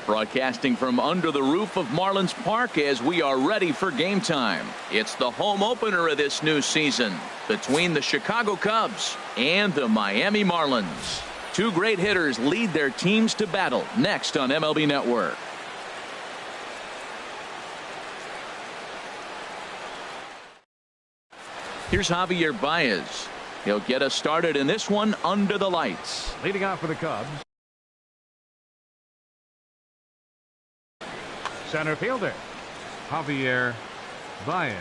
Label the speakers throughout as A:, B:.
A: Broadcasting from under the roof of Marlins Park as we are ready for game time. It's the home opener of this new season between the Chicago Cubs and the Miami Marlins. Two great hitters lead their teams to battle next on MLB Network. Here's Javier Baez. He'll get us started in this one under the lights.
B: Leading off for the Cubs, center fielder Javier Baez.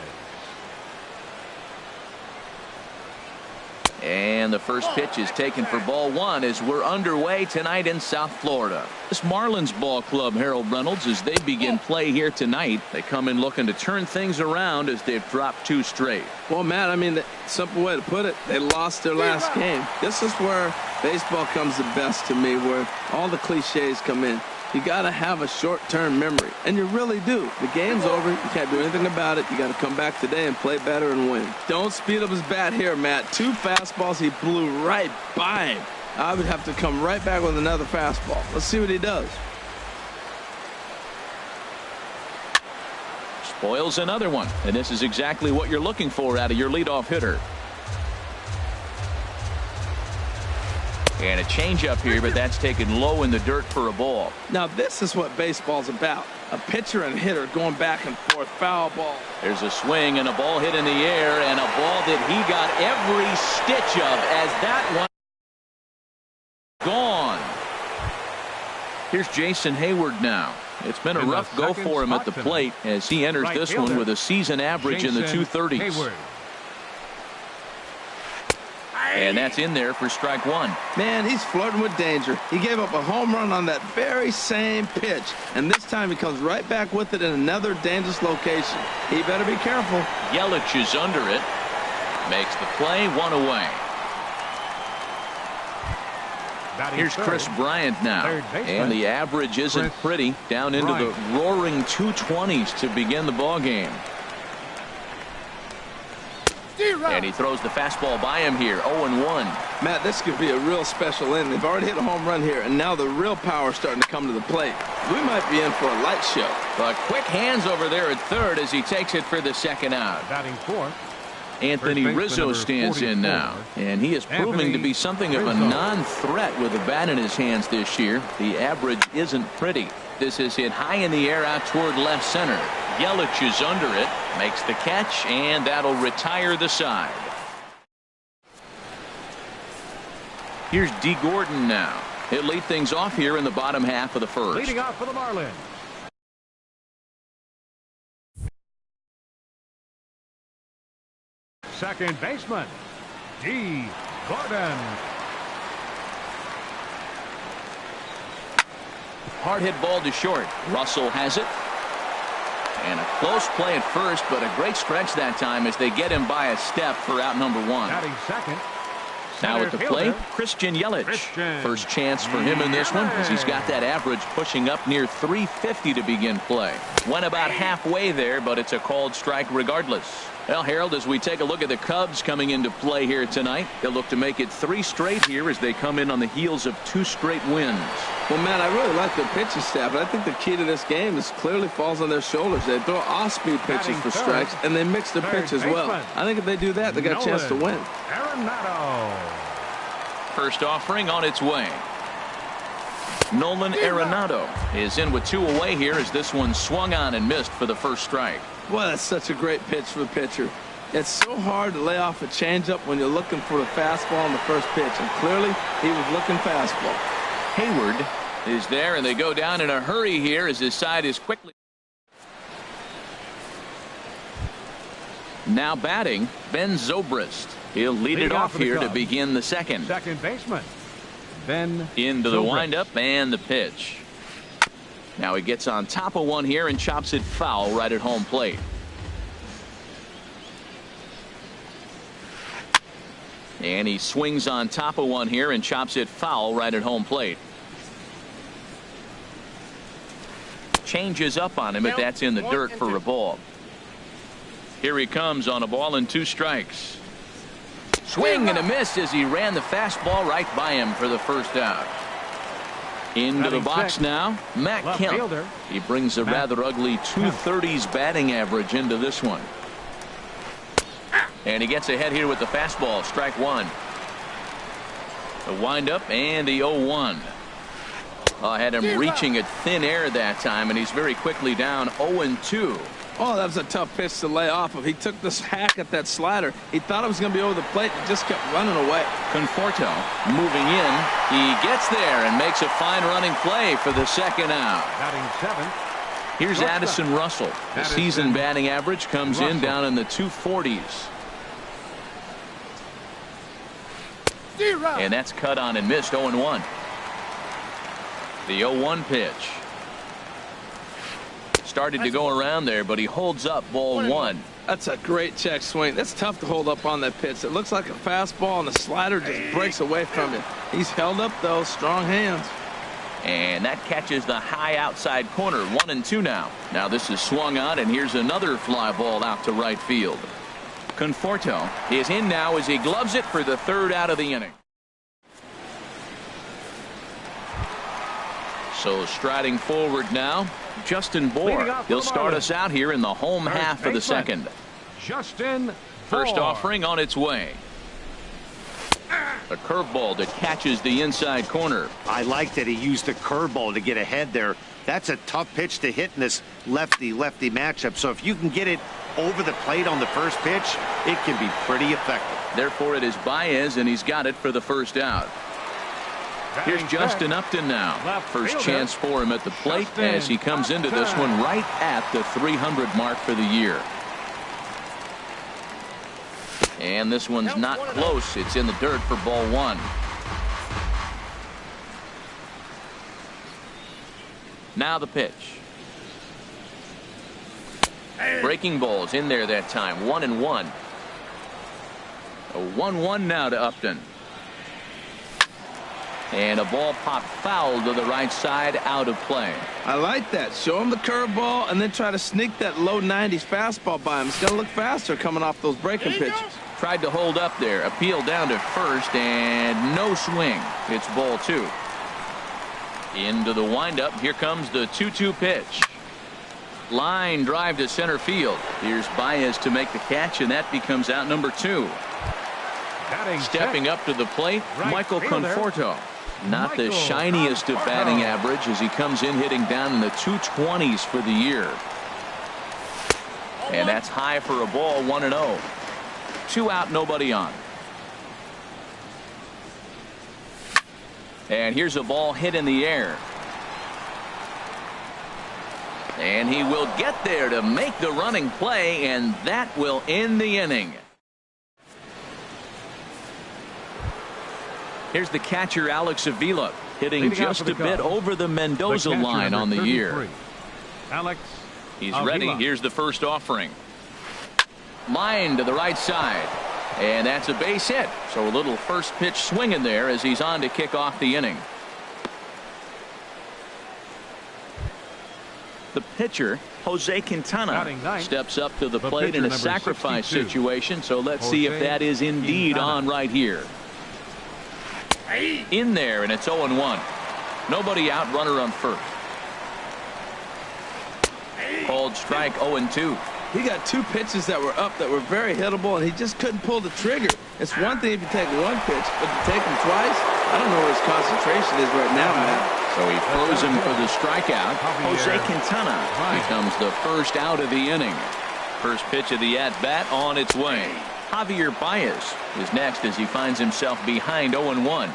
A: And the first pitch is taken for ball one as we're underway tonight in South Florida. This Marlins ball club, Harold Reynolds, as they begin play here tonight, they come in looking to turn things around as they've dropped two straight.
C: Well, Matt, I mean, the simple way to put it, they lost their last game. This is where baseball comes the best to me, where all the cliches come in. You got to have a short-term memory, and you really do. The game's over. You can't do anything about it. You got to come back today and play better and win. Don't speed up his bat here, Matt. Two fastballs, he blew right by him. I would have to come right back with another fastball. Let's see what he does.
A: Spoils another one, and this is exactly what you're looking for out of your leadoff hitter. And a changeup here, but that's taken low in the dirt for a ball.
C: Now this is what baseball's about. A pitcher and hitter going back and forth. Foul ball.
A: There's a swing and a ball hit in the air, and a ball that he got every stitch of as that one gone. Here's Jason Hayward now. It's been a rough go for him at the plate as he enters this one with a season average in the 230s.
B: Hayward.
A: And that's in there for strike one.
C: Man, he's flirting with danger. He gave up a home run on that very same pitch. And this time he comes right back with it in another dangerous location. He better be careful.
A: Yelich is under it. Makes the play, one away. Here's Chris Bryant now. And the average isn't pretty. Down into the roaring 220s to begin the ball game. And he throws the fastball by him here, 0-1.
C: Matt, this could be a real special inning. They've already hit a home run here, and now the real power is starting to come to the plate. We might be in for a light show.
A: But quick hands over there at third as he takes it for the second out.
B: Batting fourth,
A: Anthony Rizzo stands in now, and he is proving to be something of a non-threat with the bat in his hands this year. The average isn't pretty. This is hit high in the air out toward left center. Yelich is under it, makes the catch, and that'll retire the side. Here's D. Gordon now. He'll lead things off here in the bottom half of the first.
B: leading off for the Marlins, second baseman D. Gordon.
A: Hard hit ball to short. Russell has it. And a close play at first, but a great stretch that time as they get him by a step for out number one.
B: Batting second,
A: now at the plate, Christian Yelich. First chance for him in this one as he's got that average pushing up near 350 to begin play. Went about halfway there, but it's a called strike regardless. Well, Harold, as we take a look at the Cubs coming into play here tonight, they'll look to make it 3 straight here as they come in on the heels of 2 straight wins.
C: Well, man, I really like their pitching staff, but I think the key to this game is clearly falls on their shoulders. They throw off-speed pitches for strikes, and they mix their pitch as well. I think if they do that, they got a chance to win.
A: First offering on its way. Nolan Arenado is in with 2 away here as this one swung on and missed for the first strike.
C: Boy, that's such a great pitch for the pitcher. It's so hard to lay off a changeup when you're looking for the fastball on the first pitch, and clearly he was looking fastball.
A: Hayward is there, and they go down in a hurry here as his side is quickly. Now batting, Ben Zobrist. He'll lead it off here to begin the second.
B: Second baseman Ben
A: into the
B: Zobrist.
A: windup and the pitch. Now he gets on top of one here and chops it foul right at home plate. And he swings on top of one here and chops it foul right at home plate. Changes up on him, but that's in the dirt for a ball. Here he comes on a ball and 2 strikes. Swing and a miss as he ran the fastball right by him for the first out. Into the box now, Matt Kemp. He brings a rather ugly 230s batting average into this one. And he gets ahead here with the fastball. Strike one. The windup and the 0-1. Had him reaching at thin air that time, and he's very quickly down 0-2.
C: Oh, that was a tough pitch to lay off of. He took this hack at that slider. He thought it was going to be over the plate and just kept running away.
A: Conforto moving in. He gets there and makes a fine running play for the second out.
B: Batting seventh.
A: Here's Addison Russell. The season batting average comes in down in the 240s. And that's cut on and missed. 0-1. The 0-1 pitch. Started to go around there, but he holds up ball one.
C: That's a great check swing. That's tough to hold up on that pitch. It looks like a fastball, and the slider just breaks away from it. He's held up, though. Strong hands.
A: And that catches the high outside corner. 1-2 now. Now this is swung on, and here's another fly ball out to right field. Conforto is in now as he gloves it for the third out of the inning. So striding forward now, Justin Bour. He'll start us out here in the home half of the second.
B: Justin
A: First
B: Bour.
A: offering on its way. A curveball that catches the inside corner.
D: I like that he used the curveball to get ahead there. That's a tough pitch to hit in this lefty-lefty matchup. So if you can get it over the plate on the first pitch, it can be pretty effective.
A: Therefore, it is Baez, and he's got it for the first out. Here's Justin Upton now. First chance for him at the plate as he comes into this one right at the 300 mark for the year. And this one's not close. It's in the dirt for ball one. Now the pitch. Breaking balls in there that time. 1-1. A 1-1 now to Upton. And a ball popped foul to the right side, out of play.
C: I like that. Show him the curveball and then try to sneak that low 90s fastball by him. It's going to look faster coming off those breaking pitches.
A: Tried to hold up there. Appeal down to first and no swing. It's ball two. Into the windup. Here comes the 2-2 pitch. Line drive to center field. Here's Baez to make the catch, and that becomes out number two. Stepping up to the plate, Michael Conforto. Not the shiniest of batting average as he comes in hitting down in the 220s for the year. And that's high for a ball. 1-0. 2 out, nobody on. And here's a ball hit in the air. And he will get there to make the running play, and that will end the inning. Here's the catcher, Alex Avila, hitting just a bit over the Mendoza line on the year.
B: Alex
A: He's ready. Here's the first offering. Line to the right side. And that's a base hit. So a little first pitch swinging there as he's on to kick off the inning. The pitcher, Jose Quintana, steps up to the plate in a sacrifice situation. So let's see if that is indeed on right here. In there, and it's 0-1. Nobody out, runner on first. Called strike. 0-2.
C: He got two pitches that were up that were very hittable, and he just couldn't pull the trigger. It's one thing if you take one pitch, but to take him twice, I don't know where his concentration is right now, man.
A: So he throws him for the strikeout. Jose Quintana becomes the first out of the inning. First pitch of the at-bat on its way. Javier Baez is next as he finds himself behind 0-1.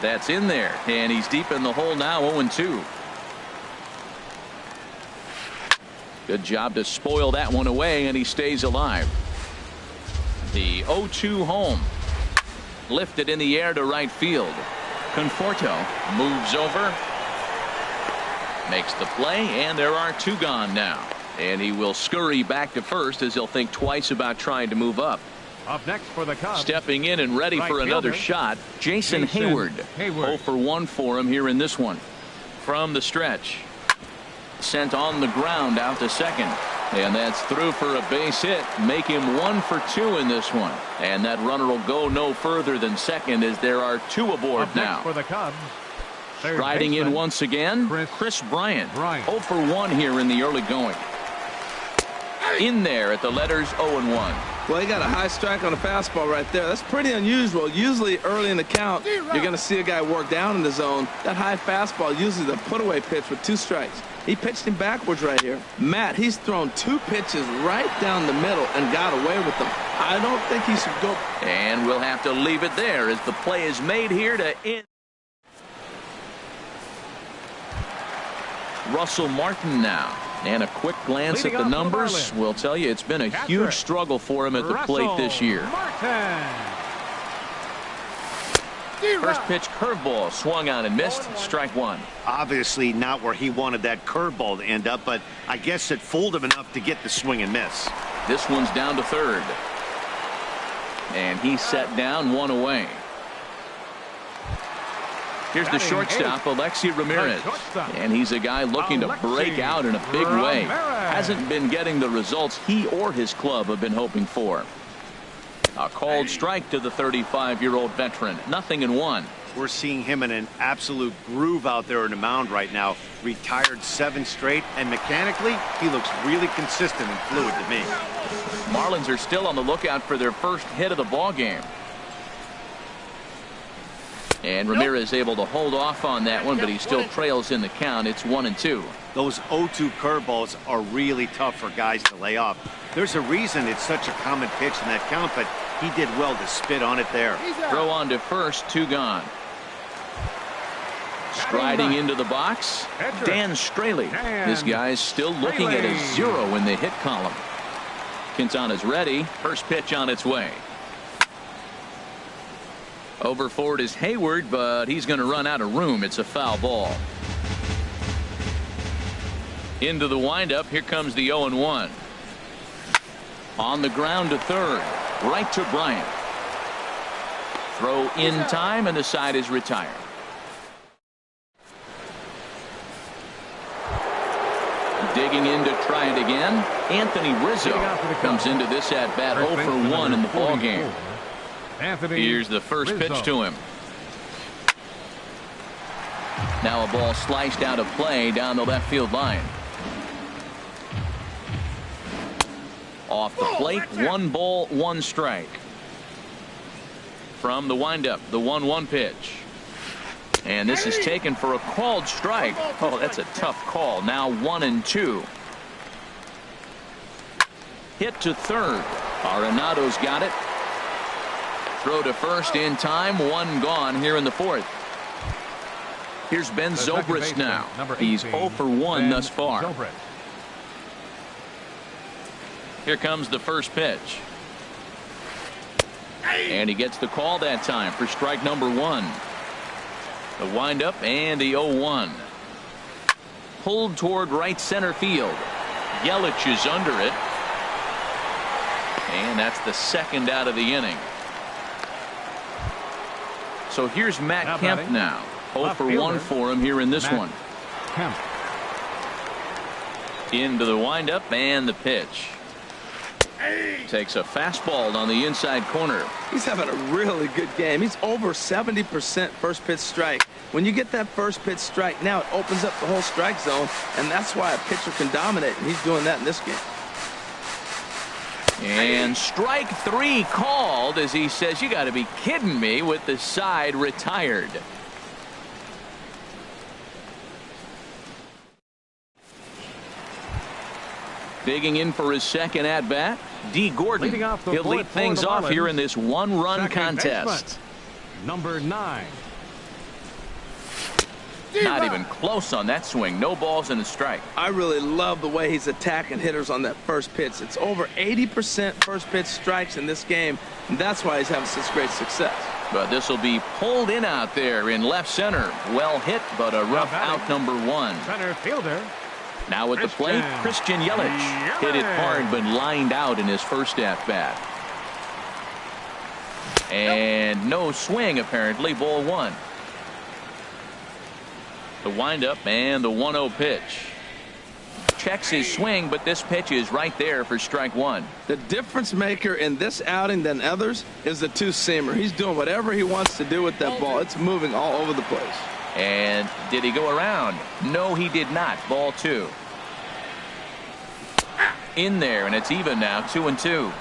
A: That's in there, and he's deep in the hole now. 0-2. Good job to spoil that one away, and he stays alive. The 0-2 home. Lifted in the air to right field. Conforto moves over. Makes the play, and there are two gone now. And he will scurry back to first as he'll think twice about trying to move up.
B: Up next for the Cubs.
A: Stepping in and ready for another shot, Jason Hayward. 0 for 1 for him here in this one. From the stretch. Sent on the ground out to second. And that's through for a base hit. Make him 1 for 2 in this one. And that runner will go no further than second as there are 2 aboard now.
B: For the Cubs,
A: Striding in once again, Chris Bryant. 0 for 1 here in the early going. In there at the letters 0-1.
C: Well, he got a high strike on a fastball right there. That's pretty unusual. Usually early in the count, you're going to see a guy work down in the zone. That high fastball, usually the put-away pitch with 2 strikes. He pitched him backwards right here. Matt, he's thrown 2 pitches right down the middle and got away with them. I don't think he should go.
A: And we'll have to leave it there as the play is made here to end. Russell Martin now. And a quick glance at the numbers will tell you it's been a huge struggle for him at the plate this year. First pitch curveball swung on and missed. Strike 1.
D: Obviously not where he wanted that curveball to end up, but I guess it fooled him enough to get the swing and miss.
A: This one's down to third. And he's set down 1 away. Here's the shortstop, Alexi Ramirez. And he's a guy looking to break out in a big way. Hasn't been getting the results he or his club have been hoping for. A called strike to the 35-year-old veteran. 0-1.
D: We're seeing him in an absolute groove out there in the mound right now. Retired 7 straight, and mechanically, he looks really consistent and fluid to me.
A: Marlins are still on the lookout for their first hit of the ball game. And Ramirez able to hold off on that one, but he still trails in the count. It's 1-2.
D: Those 0-2 curveballs are really tough for guys to lay off. There's a reason it's such a common pitch in that count, but he did well to spit on it there.
A: Throw on to first, 2 gone. Striding into the box, Dan Straley. This guy's still looking at a 0 in the hit column. Quintana's ready. First pitch on its way. Over forward is Hayward, but he's going to run out of room. It's a foul ball. Into the windup. Here comes the 0-1. On the ground to third. Right to Bryant. Throw in time, and the side is retired. Digging in to try it again. Anthony Rizzo comes into this at bat 0 for 1 in the ball game. Here's the first pitch to him. Now a ball sliced out of play down the left field line. Off the plate, 1 ball, 1 strike. From the windup, the 1-1 pitch. And this is taken for a called strike. Oh, that's a tough call. Now 1-2. Hit to third. Arenado's got it. Throw to first in time. 1 gone here in the 4th. Here's Ben Zobrist now. He's 0 for 1 thus far. Here comes the first pitch. And he gets the call that time for strike number 1. The windup and the 0-1. Pulled toward right center field. Yelich is under it. And that's the second out of the inning. So here's Matt Kemp now. 0 for 1 for him here in this one.
B: Kemp.
A: Into the windup and the pitch. Takes a fastball on the inside corner.
C: He's having a really good game. He's over 70% first pitch strike. When you get that first pitch strike, now it opens up the whole strike zone, and that's why a pitcher can dominate, and he's doing that in this game.
A: And strike 3 called as he says, you got to be kidding me, with the side retired. Digging in for his second at bat, D. Gordon. He'll lead things off here in this 1-run contest.
B: Number 9.
A: Not even close on that swing. No balls and a strike.
C: I really love the way he's attacking hitters on that first pitch. It's over 80% first pitch strikes in this game, and that's why he's having such great success.
A: But this will be pulled in out there in left center. Well hit, but a rough out number 1.
B: Center fielder.
A: Now at the plate, Christian Yelich. Hit it hard, but lined out in his first at bat. And no swing, apparently. Ball 1. The windup and the 1-0 pitch. checks his swing, but this pitch is right there for strike one.
C: The difference maker in this outing than others is the two-seamer. He's doing whatever he wants to do with that ball. It's moving all over the place.
A: And did he go around? No, he did not. Ball two. In there, and it's even now, 2-2.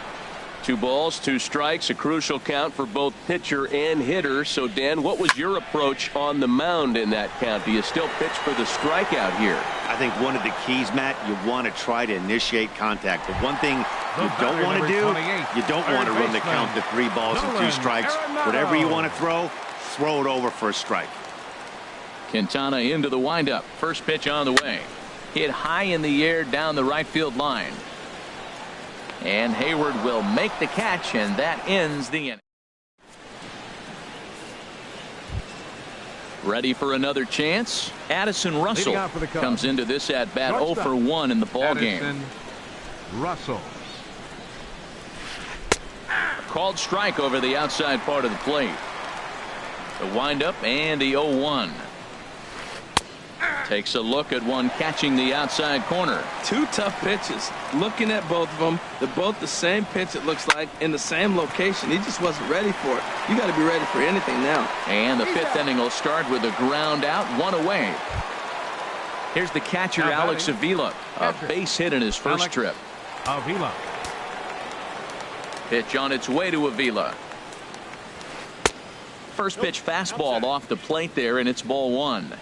A: 2 balls, 2 strikes, a crucial count for both pitcher and hitter. So, Dan, what was your approach on the mound in that count? Do you still pitch for the strikeout here?
D: I think one of the keys, Matt, you want to try to initiate contact. The one thing you don't want to do, you don't want to run the count to 3 balls and 2 strikes. Whatever you want to throw it over for a strike.
A: Quintana into the windup. First pitch on the way. Hit high in the air down the right field line. And Hayward will make the catch, and that ends the inning. Ready for another chance? Addison Russell comes into this at bat 0 for 1 in the ball game.
B: Russell.
A: Called strike over the outside part of the plate. The windup and the 0-1. Takes a look at one catching the outside corner.
C: 2 tough pitches. Looking at both of them, they're both the same pitch, it looks like, in the same location. He just wasn't ready for it. You got to be ready for anything now.
A: And the 5th inning will start with a ground out, 1 away. Here's the catcher, Alex Avila. A base hit in his first trip.
B: Avila.
A: Pitch on its way to Avila. First pitch fastball off the plate there, and it's ball 1.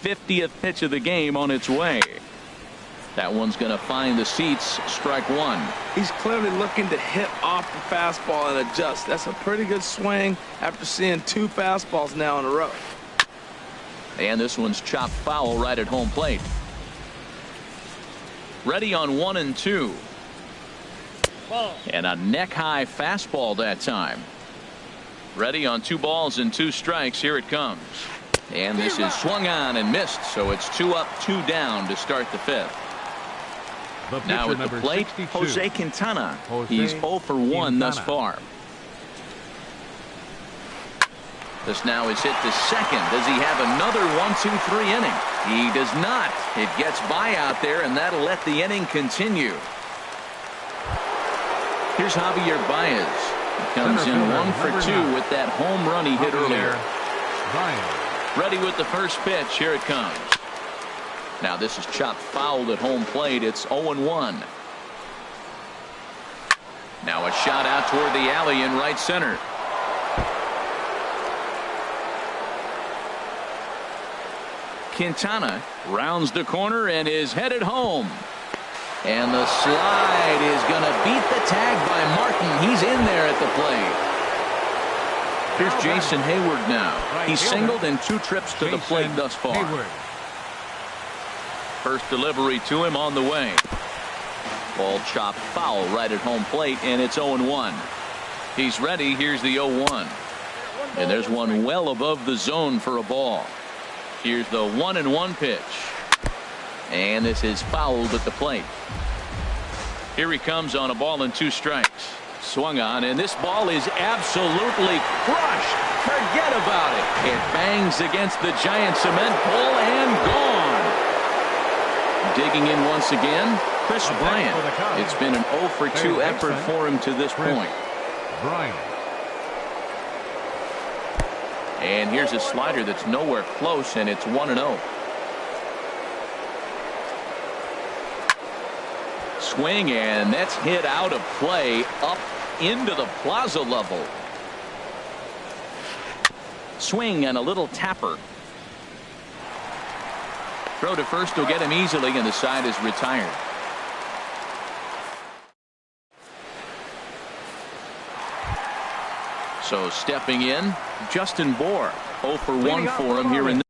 A: 50th pitch of the game on its way. That one's going to find the seats. Strike 1.
C: He's clearly looking to hit off the fastball and adjust. That's a pretty good swing after seeing 2 fastballs now in a row.
A: And this one's chopped foul right at home plate. Ready on 1 and 2. And a neck high fastball that time. Ready on 2 balls and 2 strikes. Here it comes. And this is swung on and missed, so it's 2 up, 2 down to start the 5th. Now at the plate, Jose Quintana. He's 0 for 1 thus far. This now is hit to second. Does he have another 1-2-3 inning? He does not. It gets by out there, and that'll let the inning continue. Here's Javier Baez. He comes in 1 for 2 with that home run he hit earlier. Ready with the first pitch. Here it comes. Now this is chopped foul at home plate. It's 0-1. Now a shot out toward the alley in right center. Quintana rounds the corner and is headed home. And the slide is going to beat the tag by Martin. He's in there at the plate. Here's Jason Hayward now. He's singled in 2 trips to the plate thus far. First delivery to him on the way. Ball chopped foul right at home plate, and it's 0-1. He's ready. Here's the 0-1. And there's one well above the zone for a ball. Here's the 1-1 pitch. And this is fouled at the plate. Here he comes on a ball and 2 strikes. Swung on, and this ball is absolutely crushed. Forget about it. It bangs against the giant cement pole and gone. Digging in once again, Chris Bryant. It's been an 0 for 2 effort for him to this point. And here's a slider that's nowhere close, and it's 1-0. Swing, and that's hit out of play up into the plaza level. Swing and a little tapper. Throw to first will get him easily, and the side is retired. So stepping in, Justin Bour. 0 for 1 for him here in the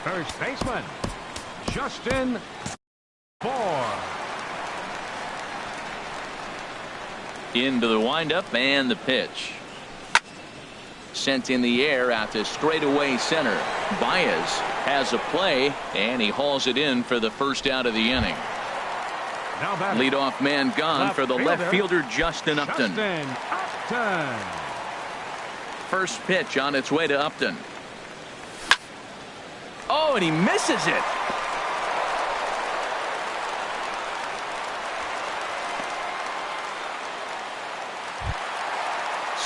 B: first baseman, Justin Bour.
A: Into the windup and the pitch. Sent in the air out to straightaway center. Baez has a play, and he hauls it in for the first out of the inning. Leadoff man gone for the left fielder, Justin Upton. First pitch on its way to Upton. Oh, and he misses it.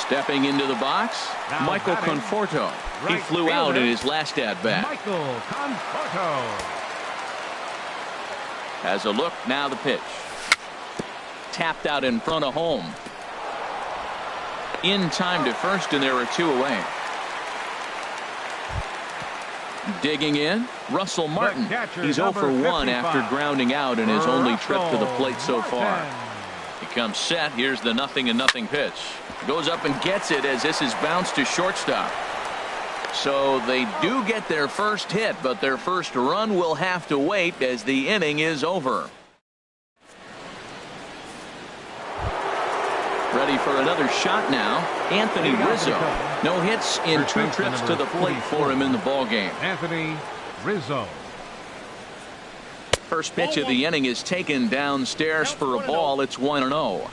A: Stepping into the box,
B: Now
A: Michael
B: batting,
A: Conforto. He
B: right
A: flew out
B: fielder,
A: in his last at-bat.
B: Michael Conforto.
A: Has a look, now the pitch. Tapped out in front of home. In time to first, and there are 2 away. Digging in, Russell Martin. He's 0 for 1 after grounding out in his only trip to the plate so far. He comes set. Here's the 0-0 pitch. Goes up and gets it as this is bounced to shortstop. So they do get their first hit, but their first run will have to wait as the inning is over. Ready for another shot now, Anthony Rizzo. No hits in 2 trips to the plate for him in the ballgame.
B: Anthony Rizzo.
A: First pitch of the inning is taken downstairs for a ball. It's 1-0.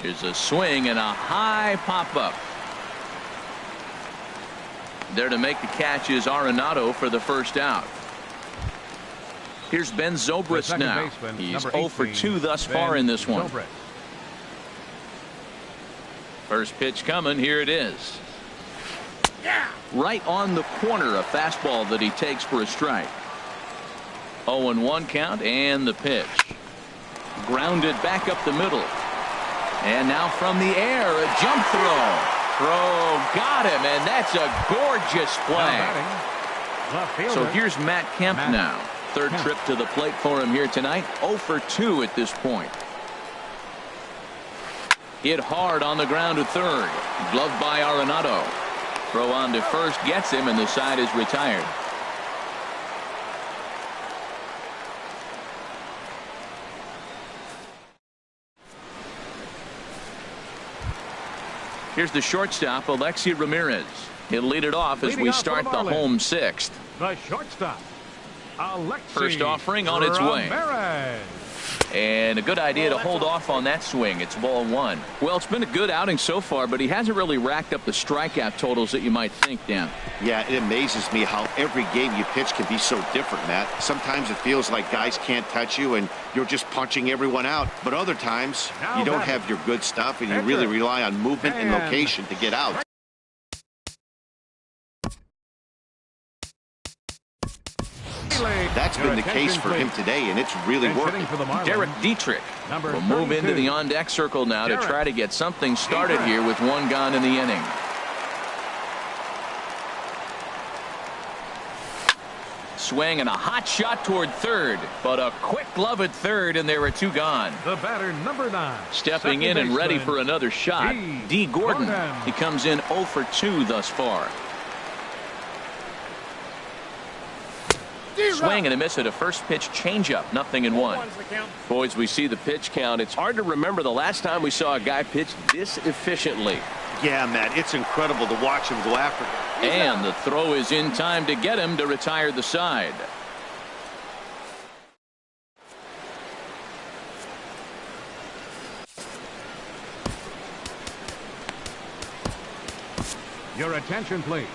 A: Here's a swing and a high pop-up. There to make the catch is Arenado for the first out. Here's Ben Zobrist now. He's 0 for 2 thus far in this one. First pitch coming. Here it is. Right on the corner, a fastball that he takes for a strike. 0-1 count, and the pitch. Grounded back up the middle. And now from the air, a jump throw. Got him, and that's a gorgeous play. So here's Matt Kemp now. Third trip to the plate for him here tonight. 0 for 2 at this point. Hit hard on the ground to third. Gloved by Arenado. Throw on to first gets him, and the side is retired. Here's the shortstop, Alexi Ramirez. He'll lead it off as we start the home 6th.
B: The shortstop, Alexi
A: First offering on its way.
B: Ramirez.
A: And a good idea to hold off on that swing. It's ball 1. Well, it's been a good outing so far, but he hasn't really racked up the strikeout totals that you might think, Dan.
D: Yeah, it amazes me how every game you pitch can be so different, Matt. Sometimes it feels like guys can't touch you and you're just punching everyone out. But other times you don't have your good stuff and you really rely on movement and location to get out. That's been the case for him today, and it's really working.
A: Derek Dietrich will move into the on-deck circle now to try to get something started here with 1 gone in the inning. Swing and a hot shot toward third, but a quick glove at third, and there are 2 gone.
B: The batter, number 9.
A: Stepping in and ready for another shot, D. Gordon. He comes in 0 for 2 thus far. Swing and a miss at a first pitch changeup. 0-1. Boys, we see the pitch count. It's hard to remember the last time we saw a guy pitch this efficiently.
D: Yeah, Matt, it's incredible to watch him go after it.
A: And the throw is in time to get him to retire the side.
B: Your attention, please.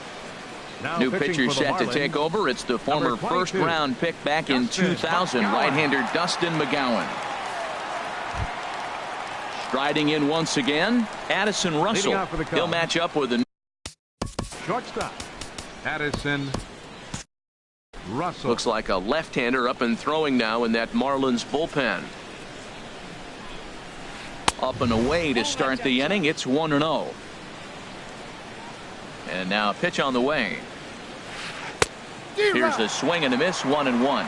B: Now
A: New pitcher set to take over. It's the former first-round pick back in 2000, right-hander Dustin McGowan. Striding in once again, Addison Russell. He'll match up with a
B: shortstop, Addison Russell.
A: Looks like a left-hander up and throwing now in that Marlins bullpen. Up and away to start the inning. It's 1-0. And now a pitch on the way. Here's a swing and a miss. 1-1.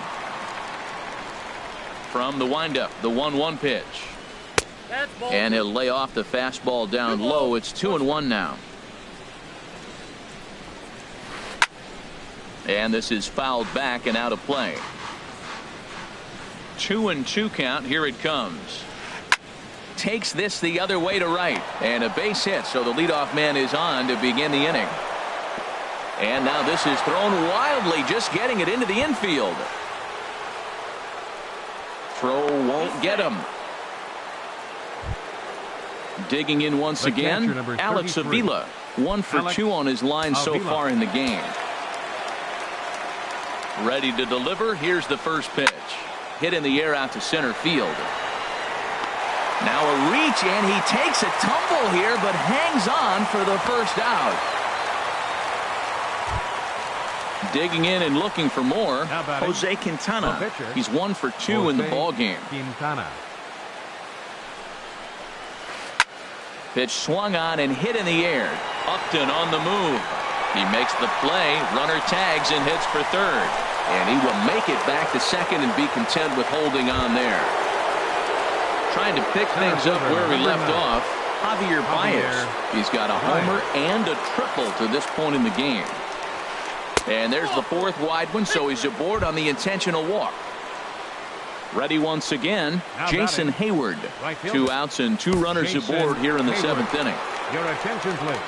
A: From the windup, the 1-1 pitch. And he'll lay off the fastball down low. It's 2-1 now. And this is fouled back and out of play. 2-2 count. Here it comes. Takes this the other way to right, and a base hit, so the leadoff man is on to begin the inning. And now this is thrown wildly, just getting it into the infield. Throw won't get him. Digging in once again, Alex Avila. 1 for 2 on his line so far in the game. Ready to deliver. Here's the first pitch. Hit in the air out to center field. Now a reach, and he takes a tumble here, but hangs on for the first out. Digging in and looking for more, Jose Quintana. He's 1 for 2 in the ball game.
B: Quintana.
A: Pitch swung on and hit in the air. Upton on the move. He makes the play, runner tags and hits for third. And he will make it back to second and be content with holding on there. Trying to pick things up where he left off, Javier Baez. He's got a homer and a triple to this point in the game. And there's the fourth wide one, so he's aboard on the intentional walk. Ready once again, Jason Hayward. 2 outs and 2 runners aboard here in the 7th inning.
B: Your attention, please.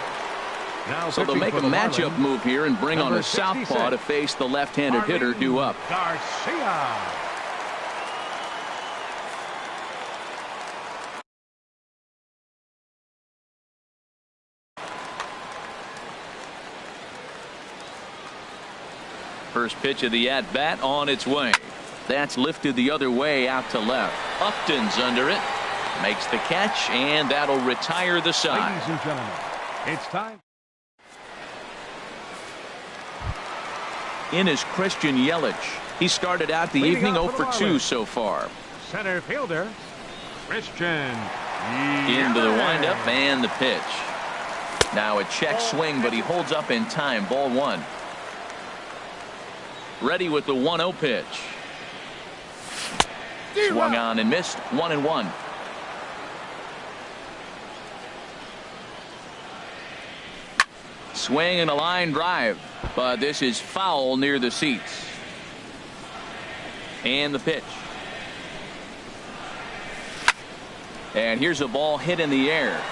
B: Now
A: so they'll make a matchup move here and bring on a southpaw to face the left-handed hitter due up.
B: Garcia.
A: First pitch of the at-bat on its way. That's lifted the other way out to left. Upton's under it. Makes the catch, and that'll retire the side.
B: Ladies and gentlemen, it's time.
A: In is Christian Yelich. He started out the evening 0 for 2 so far.
B: Center fielder, Christian
A: Into the windup and the pitch. Now a check swing, but he holds up in time. Ball 1. Ready with the 1-0 pitch. Swung on and missed. 1-1. Swing and a line drive, but this is foul near the seats. And the pitch. And here's a ball hit in the air.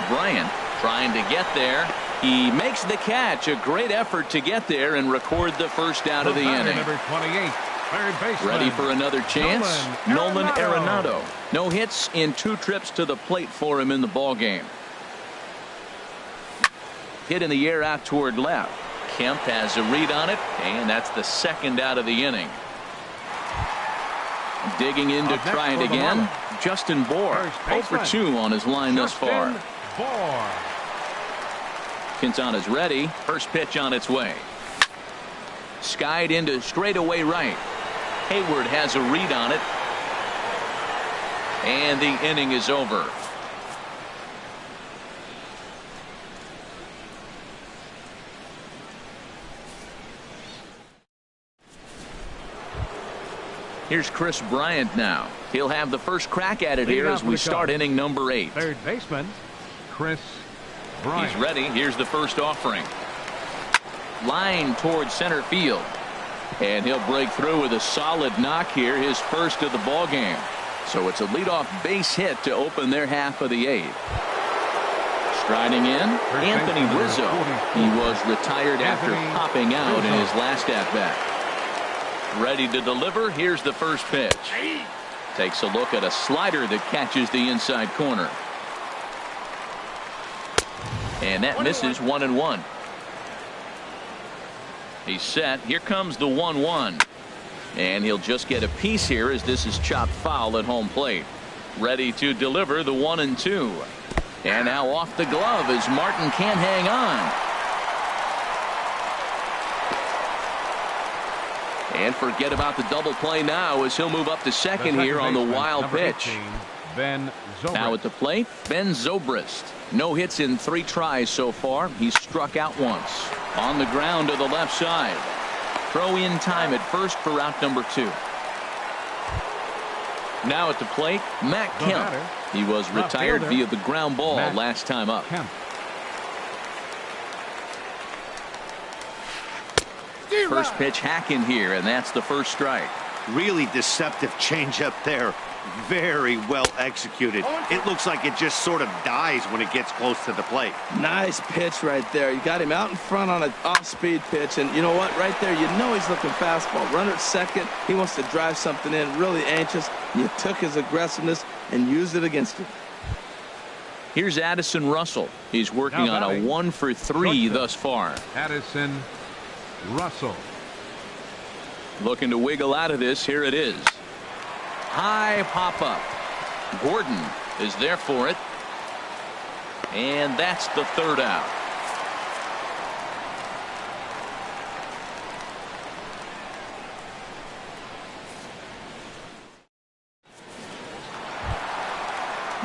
A: Bryant trying to get there. He makes the catch. A great effort to get there and record the first out of the inning.
B: Number 28, third baseman.
A: Ready for another chance. Nolan Arenado. No hits in 2 trips to the plate for him in the ball game. Hit in the air out toward left. Kemp has a read on it, and that's the second out of the inning. Digging in to try it again. Justin Bour, 0 for 2 on his line thus far. Quintana's ready. First pitch on its way. Skied into straightaway right. Hayward has a read on it. And the inning is over. Here's Chris Bryant now. He'll have the first crack at it here as we start inning number 8.
B: Third baseman, Chris Bryant.
A: He's ready. Here's the first offering. Line towards center field. And he'll break through with a solid knock here, his first of the ball game. So it's a leadoff base hit to open their half of the 8th. Striding in, Anthony Rizzo. He was retired after popping out in his last at-bat. Ready to deliver. Here's the first pitch. Takes a look at a slider that catches the inside corner. And that misses. 1-1. He's set. Here comes the 1-1. And he'll just get a piece here as this is chopped foul at home plate. Ready to deliver the 1-2. And now off the glove as Martin can't hang on. And forget about the double play now as he'll move up to second here on the wild pitch. Now at the plate, Ben Zobrist. No hits in 3 tries so far. He's struck out once. On the ground to the left side. Throw in time at first for out number 2. Now at the plate, Matt Kemp. He was retired via the ground ball last time up. First pitch hack in here, and that's the first strike.
D: Really deceptive changeup there. Very well executed. It looks like it just sort of dies when it gets close to the plate.
C: Nice pitch right there. You got him out in front on an off-speed pitch, and you know what? Right there, you know he's looking fastball. Runner at second. He wants to drive something in. Really anxious. You took his aggressiveness and used it against him.
A: Here's Addison Russell. He's working on a 1 for 3 thus far.
B: Addison Russell.
A: Looking to wiggle out of this. Here it is. High pop up. Gordon is there for it. And that's the third out.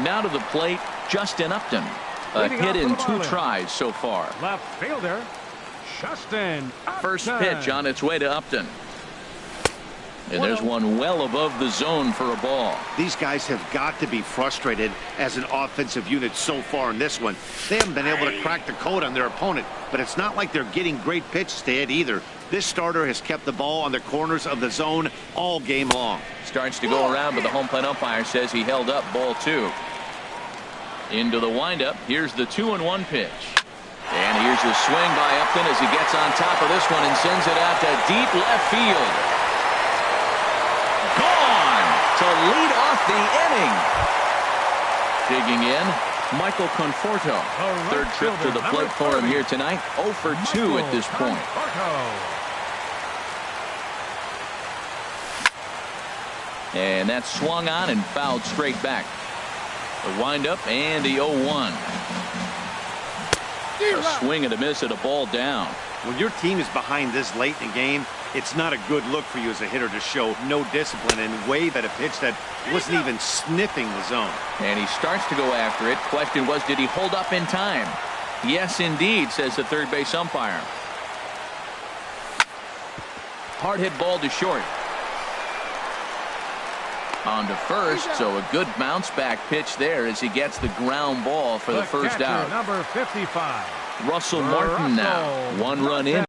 A: Now to the plate, Justin Upton. A hit in 2 tries so far.
B: Left fielder, Justin Upton.
A: First pitch on its way to Upton. And there's one well above the zone for a ball.
D: These guys have got to be frustrated as an offensive unit so far in this one. They haven't been able to crack the code on their opponent, but it's not like they're getting great pitches to hit either. This starter has kept the ball on the corners of the zone all game long.
A: Starts to go around, but the home plate umpire says he held up ball 2. Into the windup. Here's the 2-1 pitch. And here's the swing by Upton as he gets on top of this one and sends it out to deep left field. Gone to lead off the inning. Digging in, Michael Conforto. Third trip to the plate for him here tonight. 0 for 2 at this point. And that's swung on and fouled straight back. The windup and the 0-1. A swing and a miss at a ball down.
D: When your team is behind this late in the game, it's not a good look for you as a hitter to show no discipline and wave at a pitch that wasn't even sniffing the zone.
A: And he starts to go after it. Question was, did he hold up in time? Yes, indeed, says the third base umpire. Hard hit ball to short. On to first, so a good bounce back pitch there as he gets the ground ball for the first out.
B: Number 55.
A: Russell Martin now. 1 run in.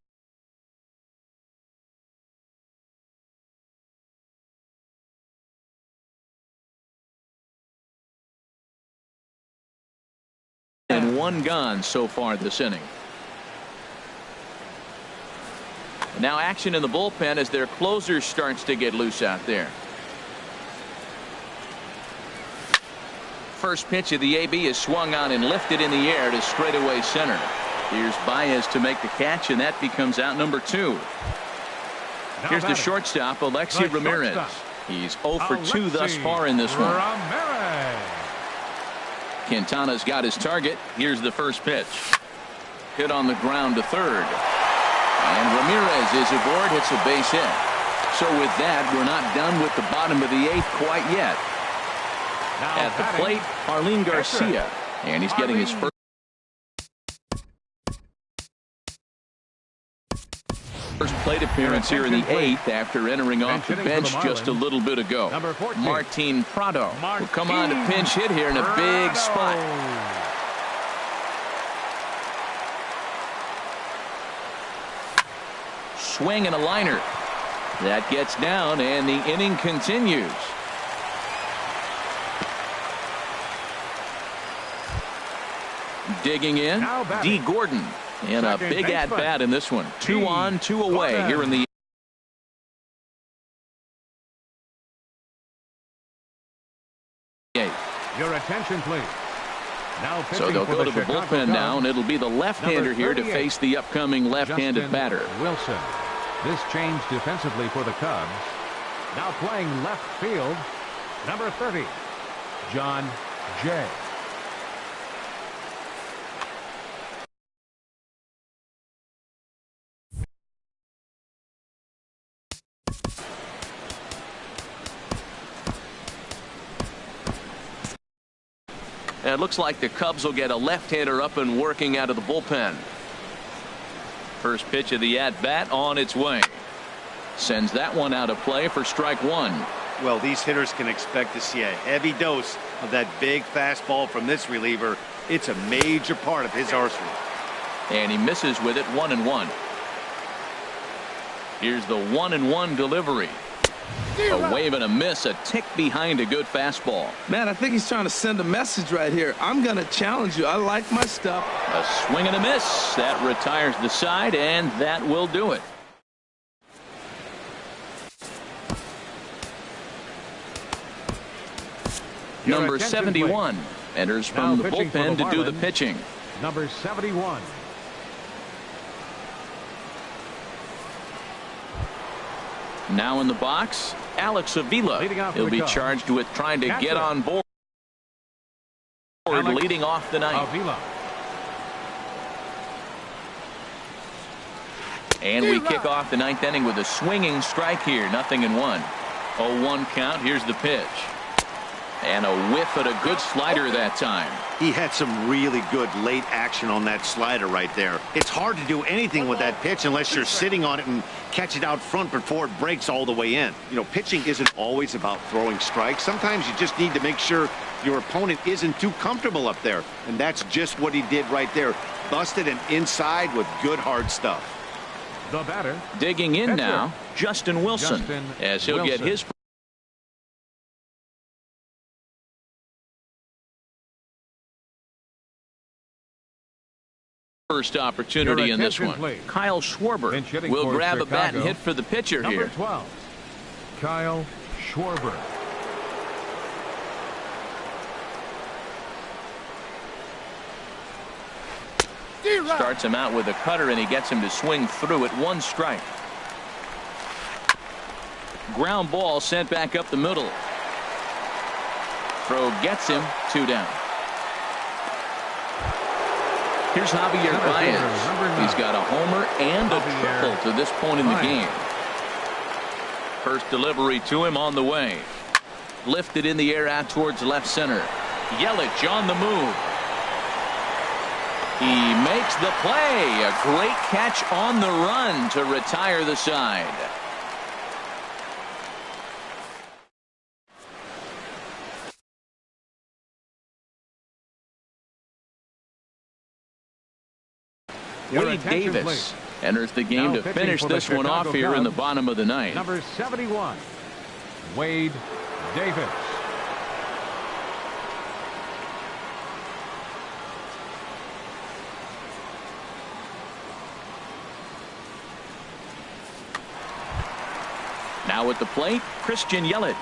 A: And 1 gone so far this inning. Now action in the bullpen as their closer starts to get loose out there. First pitch of the AB is swung on and lifted in the air to straightaway center. Here's Baez to make the catch, and that becomes out number 2. Here's the shortstop, Alexi Ramirez. He's 0 for 2 thus far in this one. Quintana's got his target. Here's the first pitch. Hit on the ground to third. And Ramirez is aboard, hits a base hit. So with that, we're not done with the bottom of the 8th quite yet. At the plate, Arlene Garcia, and he's getting his first plate appearance here in the 8th after entering off the bench just a little bit ago. Martin Prado will come on to pinch hit here in a big spot. Swing and a liner. That gets down, and the inning continues. Digging in, D. Gordon, and a big at-bat in this one. 2 on, 2 away here in the 8th.
B: Your attention, please. Now
A: so they'll go to the bullpen now, and it'll be the left-hander here to face the upcoming left-handed batter.
B: Wilson. This change defensively for the Cubs. Now playing left field, number 30, John Jay.
A: And it looks like the Cubs will get a left-hander up and working out of the bullpen. First pitch of the at-bat on its way. Sends that one out of play for strike 1.
D: Well, these hitters can expect to see a heavy dose of that big fastball from this reliever. It's a major part of his arsenal.
A: And he misses with it, 1-1. Here's the 1-1 delivery. A wave and a miss, a tick behind a good fastball.
C: Man, I think he's trying to send a message right here. I'm going to challenge you. I like my stuff.
A: A swing and a miss. That retires the side, and that will do it. Number 71 enters from the bullpen to do the pitching.
B: Number 71.
A: Now in the box, Alex Avila. He'll be charged with trying to get on board. leading off the ninth.
B: Avila.
A: And we kick off the ninth inning with a swinging strike here. 0-1. 0-1 count. Here's the pitch. And a whiff at a good slider that time.
D: He had some really good late action on that slider right there. It's hard to do anything with that pitch unless you're sitting on it and catch it out front before it breaks all the way in. You know, pitching isn't always about throwing strikes. Sometimes you just need to make sure your opponent isn't too comfortable up there. And that's just what he did right there. Busted him inside with good hard stuff.
B: The batter.
A: Digging in now, Justin Wilson, as he'll get his first opportunity in this one.
B: Please.
A: Kyle Schwarber will grab a bat and hit for the pitcher
B: Number
A: here.
B: 12, Kyle Schwarber.
A: Starts him out with a cutter, and he gets him to swing through it. 1 strike. Ground ball sent back up the middle. Throw gets him. 2 down. Here's Javier Baez. He's got a homer and a triple to this point in the game. First delivery to him on the way. Lifted in the air out towards left center. Yelich on the move. He makes the play. A great catch on the run to retire the side. Wade Davis enters the game to finish this one off here in the bottom of the ninth.
B: Number 71, Wade Davis.
A: Now at the plate, Christian Yelich.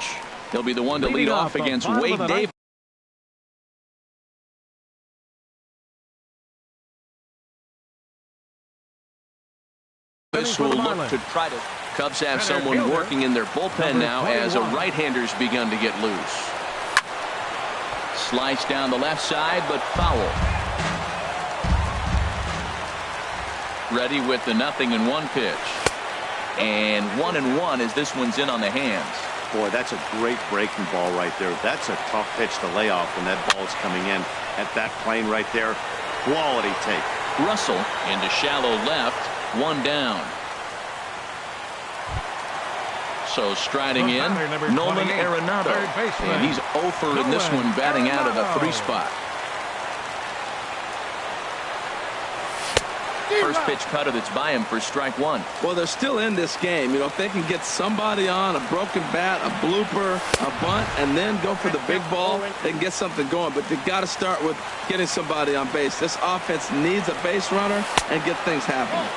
A: He'll be the one to lead off against Wade Davis. This will look to try to. Cubs have someone working in their bullpen now as a right-hander's begun to get loose. Slice down the left side, but foul. Ready with the 0-1 pitch. And 1-1 as this one's in on the hands.
D: Boy, that's a great breaking ball right there. That's a tough pitch to lay off when that ball's coming in at that plane right there. Quality take.
A: Russell into shallow left. 1 down. So striding in, Nolan Arenado. And he's 0 in this one, batting out of the 3 spot. First pitch cutter that's by him for strike 1.
C: Well, they're still in this game. You know, if they can get somebody on a broken bat, a blooper, a bunt, and then go for the big ball, they can get something going. But they've got to start with getting somebody on base. This offense needs a base runner and get things happening.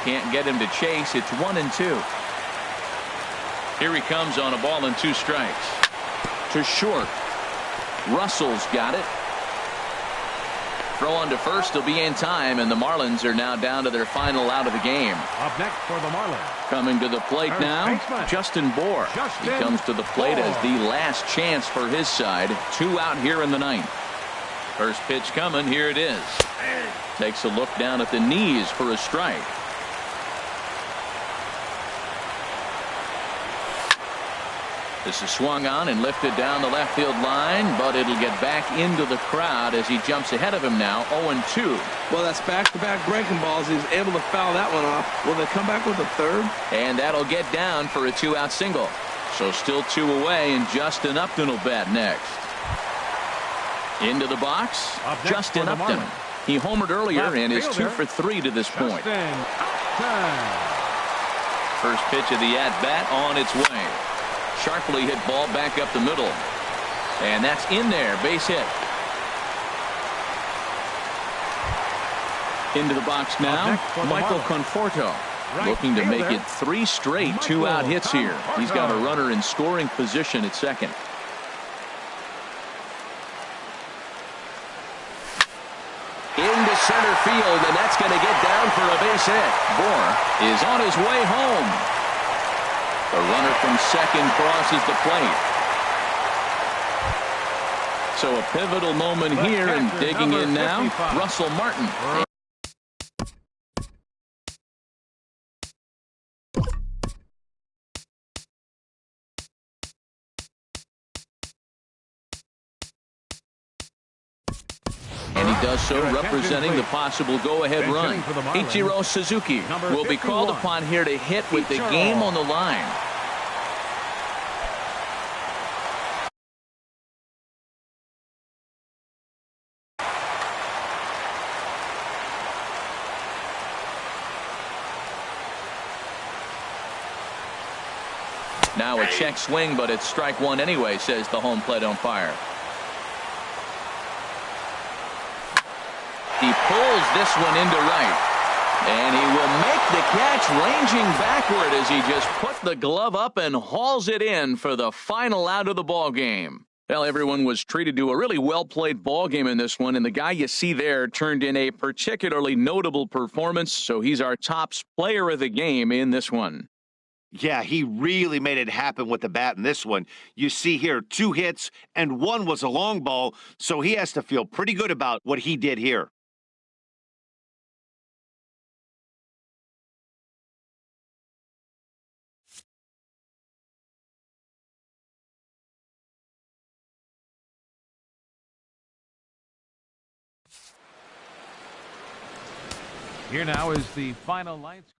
A: Can't get him to chase. It's 1-2. Here he comes on a ball and 2 strikes. To short. Russell's got it. Throw on to first. He'll be in time, and the Marlins are now down to their final out of the game.
B: Up next for the Marlins.
A: Coming to the plate now, Justin Bour. He comes to the plate as the last chance for his side. 2 out here in the ninth. First pitch coming. Here it is. Takes a look down at the knees for a strike. This is swung on and lifted down the left field line, but it'll get back into the crowd as he jumps ahead of him now. 0-2.
C: Well, that's back-to-back breaking balls. He's able to foul that one off. Will they come back with a third?
A: And that'll get down for a 2-out single. So still 2 away, and Justin Upton will bat next. Into the box, Justin Upton. He homered earlier and is 2 for 3 to this point. First pitch of the at-bat on its way. Sharply hit ball back up the middle. And that's in there. Base hit. Into the box now, Michael Conforto. Looking to make it 3 straight 2-out hits here. He's got a runner in scoring position at second. Into center field, and that's going to get down for a base hit. Bour is on his way home. The runner from second crosses the plate. So a pivotal moment here, and digging in now, Russell Martin. And he does so representing the possible go-ahead run. Ytsytsytsyts will be called upon here to hit with the game on the line. Now a check swing, but it's strike one anyway, says the home plate umpire. He pulls this one into right. And he will make the catch, ranging backward as he just put the glove up and hauls it in for the final out of the ball game. Well, everyone was treated to a really well-played ball game in this one, and the guy you see there turned in a particularly notable performance, so he's our top player of the game in this one.
D: Yeah, he really made it happen with the bat in this one. You see here 2 hits, and 1 was a long ball, so he has to feel pretty good about what he did here.
B: Here now is the final lights.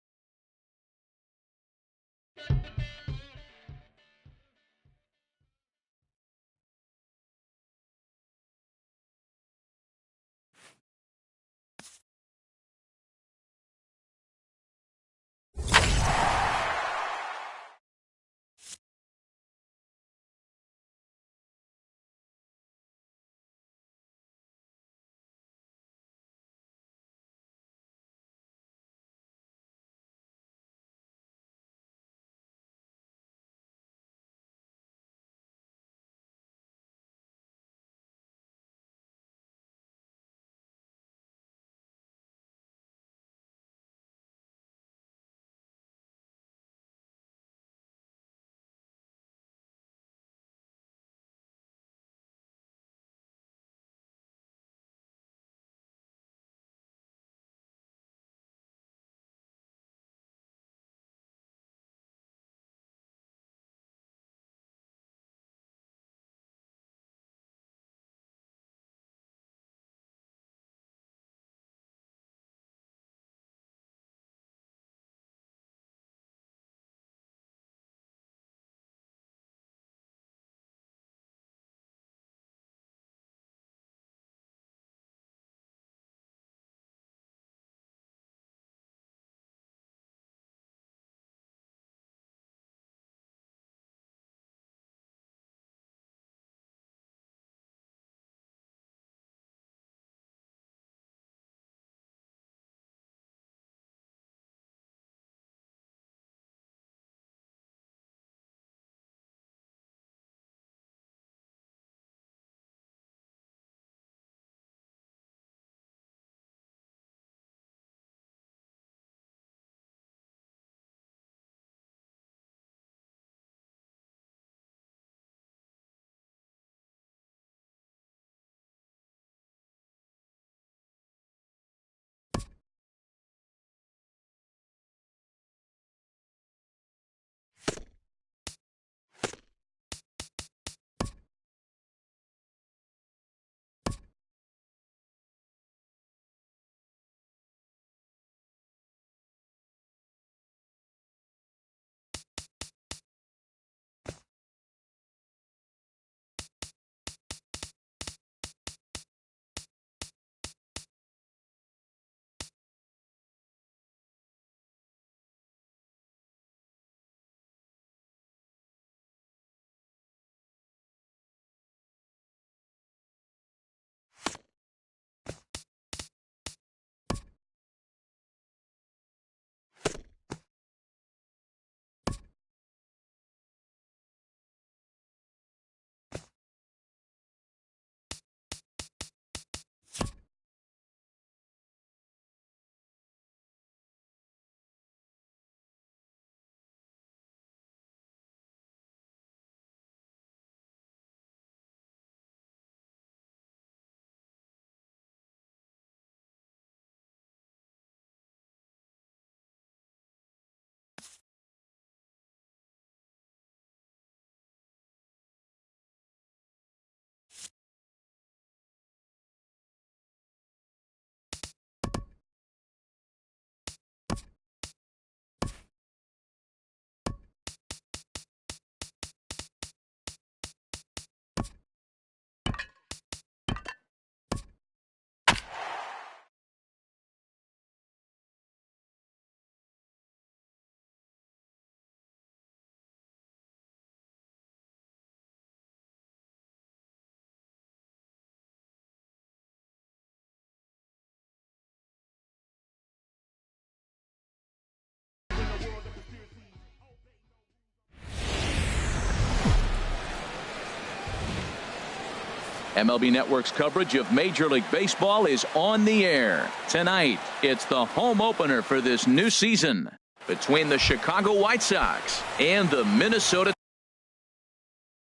A: MLB Network's coverage of Major League Baseball is on the air. Tonight, it's the home opener for this new season between the Chicago White Sox and the Minnesota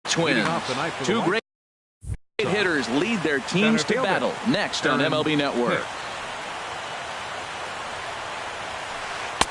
A: Twins. Two great hitters lead their teams to battle next on MLB Network.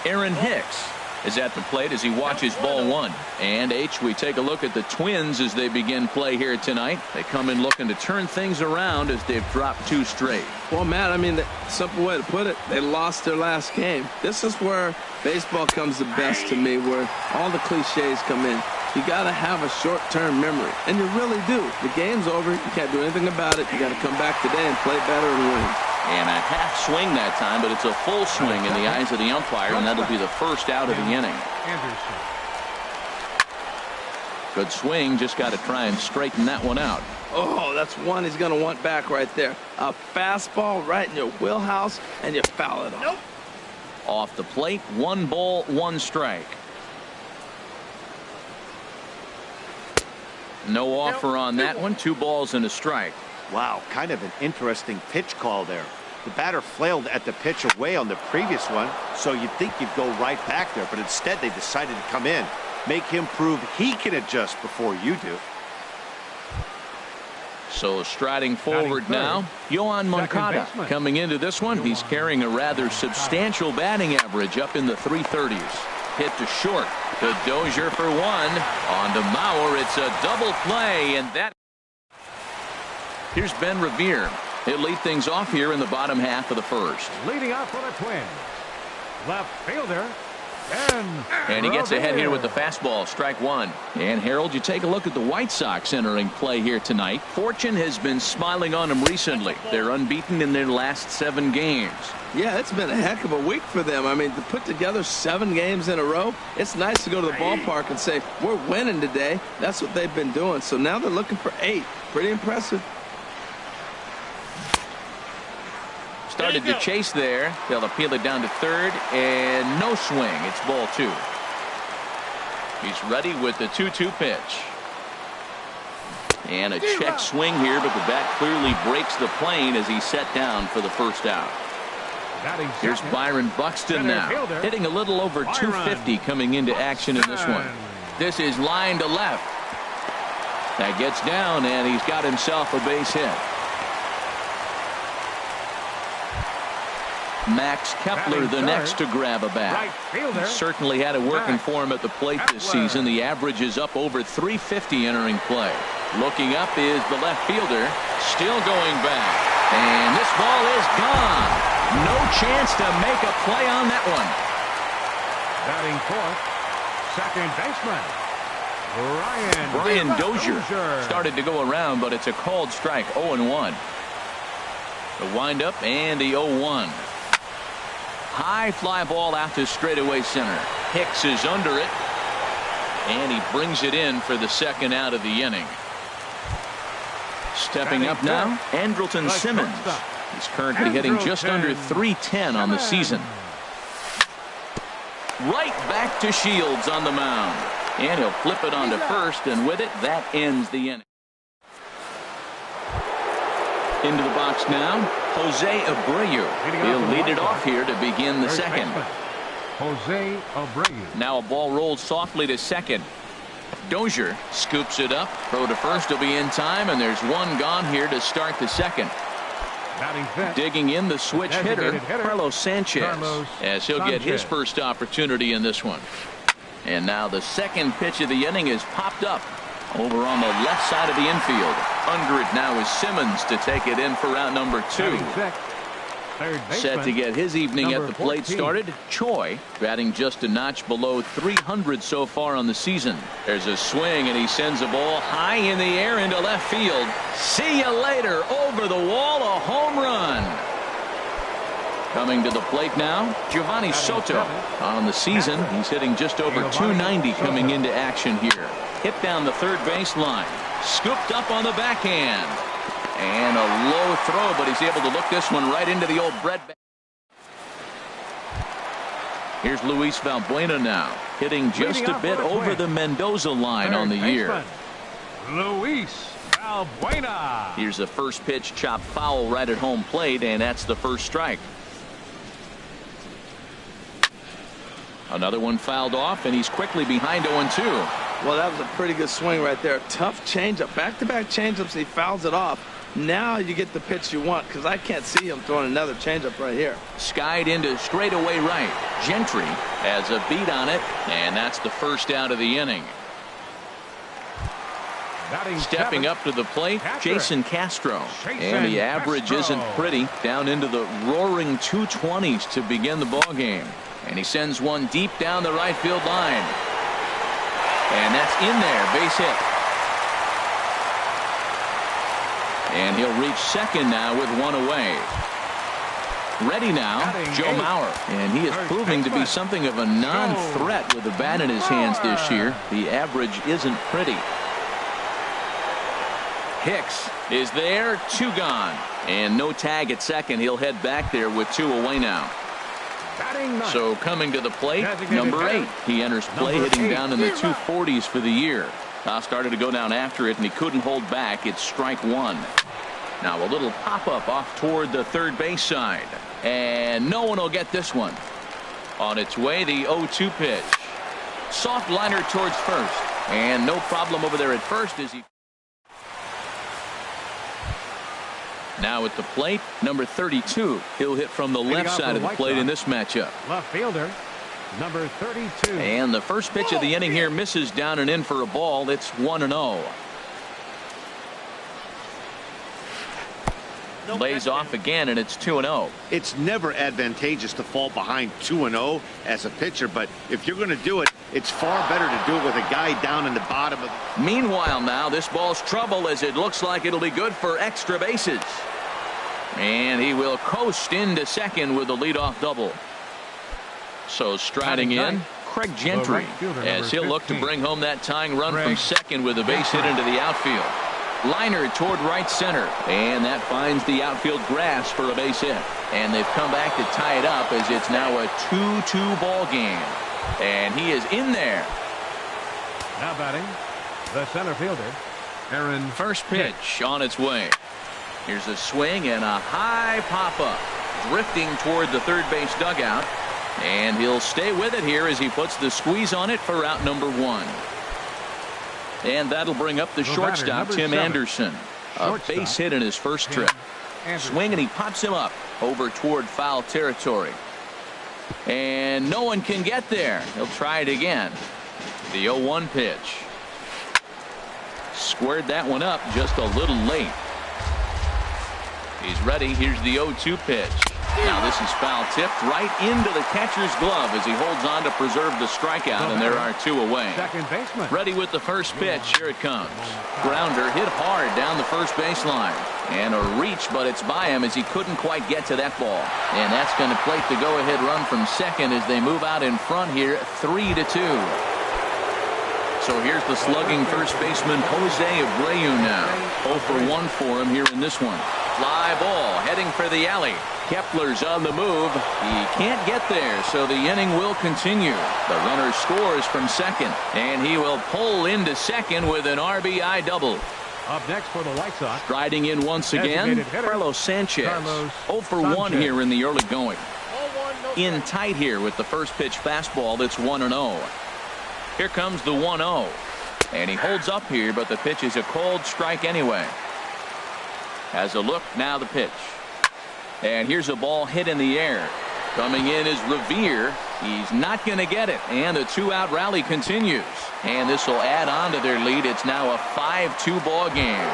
A: Aaron Hicks is at the plate as he watches ball one. And we take a look at the Twins as they begin play here tonight. They come in looking to turn things around as they've dropped 2 straight.
C: Well, Matt, I mean, the simple way to put it, they lost their last game. This is where baseball comes the best to me, where all the cliches come in. You got to have a short-term memory, and you really do. The game's over. You can't do anything about it. You got to come back today and play better and win.
A: And a half swing that time, but it's a full swing in the eyes of the umpire, and that'll be the first out of the inning. Good swing, just got to try and straighten that one out.
C: Oh, that's one he's going to want back right there. A fastball right in your wheelhouse, and you foul it off. Nope.
A: Off the plate, 1 ball, 1 strike. No offer on that one. 2 balls and a strike.
D: Wow, kind of an interesting pitch call there. The batter flailed at the pitch away on the previous one, so you'd think you'd go right back there, but instead they decided to come in, make him prove he can adjust before you do.
A: So striding forward now, Yohan Moncada coming into this one. He's carrying a rather substantial batting average up in the 330s. Hit to short. To Dozier for 1. On to Mauer. It's a double play, and that. Here's Ben Revere. He'll lead things off here in the bottom half of the first.
B: Leading off for the Twins, left fielder,
A: and he gets ahead here with the fastball. Strike 1. And Harold, you take a look at the White Sox entering play here tonight. Fortune has been smiling on them recently. They're unbeaten in their last 7 games.
C: Yeah, it's been a heck of a week for them. I mean, to put together 7 games in a row, it's nice to go to the ballpark and say, we're winning today. That's what they've been doing. So now they're looking for 8. Pretty impressive.
A: Started to chase there. They'll appeal it down to third, and no swing. It's ball 2. He's ready with the 2-2 pitch. And a check swing here, but the bat clearly breaks the plane as he's set down for the first out. Here's Byron Buxton now, hitting a little over 250 coming into action in this one. This is line to left. That gets down, and he's got himself a base hit. Max Kepler the next to grab a bat. He certainly had it working for him at the plate this season. The average is up over 350 entering play. Looking up is the left fielder, still going back. And this ball is gone. No chance to make a play on that one.
B: Batting fourth, second baseman,
A: Brian Dozier started to go around, but it's a called strike. 0-1. The windup and the 0-1. High fly ball out to straightaway center. Hicks is under it, and he brings it in for the second out of the inning. Stepping up now, Andrelton Simmons. He's currently hitting just under .310 on the season. Right back to Shields on the mound, and he'll flip it onto first, and with it, that ends the inning. Into the box now, Jose Abreu. He'll lead it off here to begin the second.
B: Jose Abreu.
A: Now a ball rolled softly to second. Dozier scoops it up. Throw to first will be in time, and there's one gone here to start the second. Digging in the switch hitter, Carlos Sanchez, as he'll get his first opportunity in this one. And now the second pitch of the inning is popped up over on the left side of the infield. Under it now is Simmons to take it in for round number 2. Set to get his evening at the plate started. Choi batting just a notch below 300 so far on the season. There's a swing, and he sends a ball high in the air into left field. See you later. Over the wall, a home run. Coming to the plate now, Giovanni Soto. On the season, he's hitting just over 290 coming into action here. Hit down the third baseline. Scooped up on the backhand. And a low throw, but he's able to look this one right into the old bread bag. Here's Luis Valbuena now, hitting just a bit over the Mendoza line on the year.
B: Luis Valbuena.
A: Here's a first pitch chop foul right at home plate, and that's the first strike. Another one fouled off, and he's quickly behind 0-2.
C: Well, that was a pretty good swing right there. Tough changeup. Back-to-back changeups. He fouls it off. Now you get the pitch you want, because I can't see him throwing another changeup right here.
A: Skied into straightaway right. Gentry has a beat on it, and that's the first out of the inning. Stepping up to the plate, Jason Castro. And the average isn't pretty. Down into the roaring 220s to begin the ball game. And he sends one deep down the right field line. And that's in there, base hit. And he'll reach second now with one away. Ready now, Joe Mauer. And he is proving to be something of a non-threat with the bat in his hands this year. The average isn't pretty. Hicks is there, 2 gone. And no tag at second. He'll head back there with 2 away now. So coming to the plate, number 8. He enters play hitting down in the 240s for the year. Started to go down after it, and he couldn't hold back. It's strike 1. Now a little pop-up off toward the third base side. And no one will get this one. On its way, the 0-2 pitch. Soft liner towards first. And no problem over there at first as he... Now at the plate, number 32. He'll hit from the left side of the plate in this matchup.
B: Left fielder, number 32.
A: And the first pitch of the inning here misses down and in for a ball. It's 1-0. Lays off again, and it's 2-0.
D: It's never advantageous to fall behind 2-0 as a pitcher, but if you're going to do it, it's far better to do it with a guy down in the bottom of.
A: Meanwhile, now this ball's trouble as it looks like it'll be good for extra bases. And he will coast into second with a leadoff double. So striding in, Craig Gentry, as he'll look to bring home that tying run from second with a base hit into the outfield. Liner toward right center, and that finds the outfield grass for a base hit. And they've come back to tie it up as it's now a 2-2 ball game. And he is in there.
B: Now batting, the center fielder, Aaron.
A: First pitch on its way. Here's a swing and a high pop-up. Drifting toward the third base dugout. And he'll stay with it here as he puts the squeeze on it for out number 1. And that'll bring up the shortstop, Tim Anderson. A base hit in his first trip. Swing, and he pops him up over toward foul territory. And no one can get there. He'll try it again. The 0-1 pitch. Squared that one up just a little late. He's ready. Here's the 0-2 pitch. Now this is foul tipped right into the catcher's glove as he holds on to preserve the strikeout, and there are 2 away.
B: Second baseman.
A: Ready with the first pitch. Here it comes. Grounder hit hard down the first baseline. And a reach, but it's by him as he couldn't quite get to that ball. And that's going to plate the go-ahead run from second as they move out in front here, 3-2. So here's the slugging first baseman, Jose Abreu now. 0 for 1 for him here in this one. Fly ball heading for the alley. Kepler's on the move. He can't get there, so the inning will continue. The runner scores from second, and he will pull into second with an RBI double.
B: Up next for the White Sox.
A: Striding in once again, Carlos Sanchez. 0 for 1 here in the early going. In tight here with the first pitch fastball. That's 1-0. Here comes the 1-0. And he holds up here, but the pitch is a cold strike anyway. Has a look, now the pitch. And here's a ball hit in the air. Coming in is Revere. He's not going to get it. And the 2-out rally continues. And this will add on to their lead. It's now a 5-2 ball game.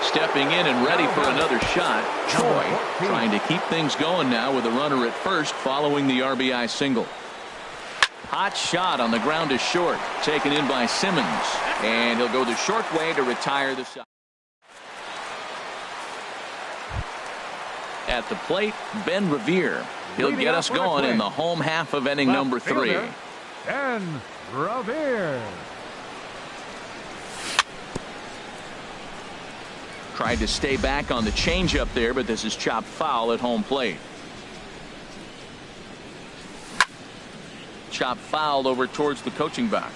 A: Stepping in and ready for another shot, Choi trying to keep things going now with a runner at first following the RBI single. Hot shot on the ground to short, taken in by Simmons, and he'll go the short way to retire the side. At the plate, Ben Revere. He'll get us going in the home half of inning number 3.
B: Ben Revere.
A: Tried to stay back on the changeup there, but this is chopped foul at home plate. Chopped foul over towards the coaching box.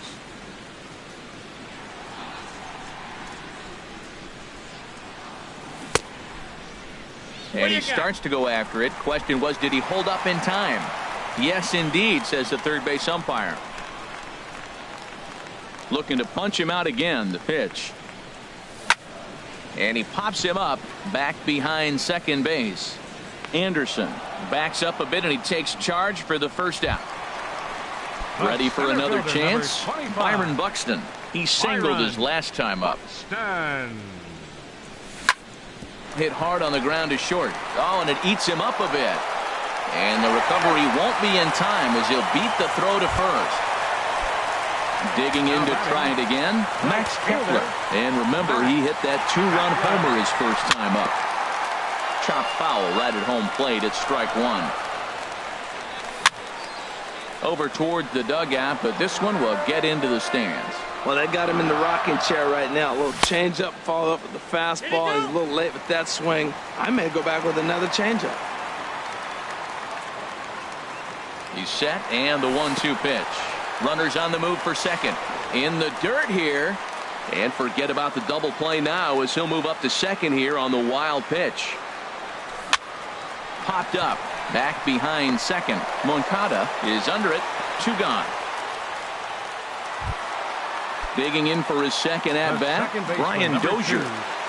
A: And he starts to go after it. Question was, did he hold up in time? Yes, indeed, says the third base umpire. Looking to punch him out again. The pitch. And he pops him up back behind second base. Anderson backs up a bit and he takes charge for the first out. Ready for another chance. Byron Buxton. He singled his last time up. Hit hard on the ground to short. Oh, and it eats him up a bit. And the recovery won't be in time as he'll beat the throw to first. Digging in to try it again, Max Kepler. And remember, he hit that two-run homer his first time up. Chopped foul right at home plate. It's strike one. Over toward the dugout, but this one will get into the stands.
C: Well, they got him in the rocking chair right now. A little changeup, follow up with the fastball. He's a little late with that swing. I may go back with another changeup.
A: He's set, and the 1-2 pitch. Runners on the move for second. In the dirt here. And forget about the double play now as he'll move up to second here on the wild pitch. Popped up. Back behind second. Moncada is under it. 2 gone. Digging in for his second at-bat, Brian Dozier.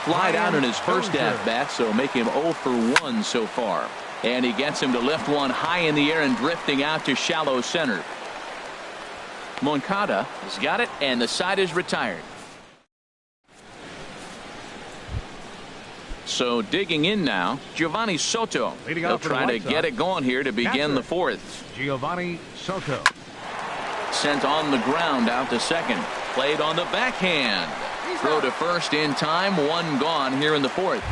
A: Flied out in his first at-bat, so make him 0 for 1 so far. And he gets him to lift one high in the air and drifting out to shallow center. Moncada has got it, and the side is retired. So digging in now, Giovanni Soto. They'll try to get it going here to begin the fourth.
B: Giovanni Soto.
A: Sent on the ground out to second. Played on the backhand. Throw to first in time. 1 gone here in the fourth.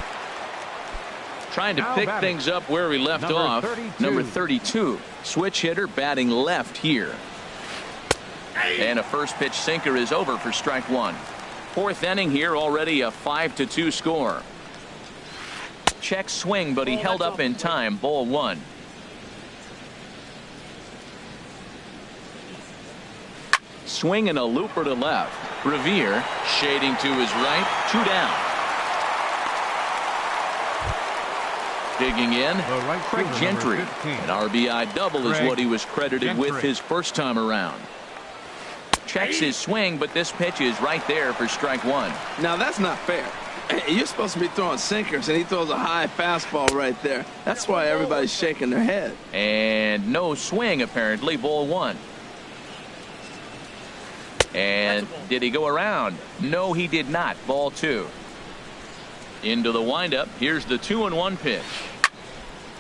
A: Trying to pick things up where we left off. Number 32. Switch hitter batting left here. And a first pitch sinker is over for strike one. Fourth inning here, already a 5-2 score. Check swing, but he held up in time. Ball 1. Swing and a looper to left. Revere shading to his right. 2 down. Digging in, Craig Gentry. An RBI double is what he was credited with his first time around. Checks his swing, but this pitch is right there for strike one.
C: Now that's not fair. You're supposed to be throwing sinkers, and he throws a high fastball right there. That's why everybody's shaking their head.
A: And no swing, apparently. Ball 1. And did he go around? No, he did not. Ball 2. Into the windup. Here's the 2-1 pitch.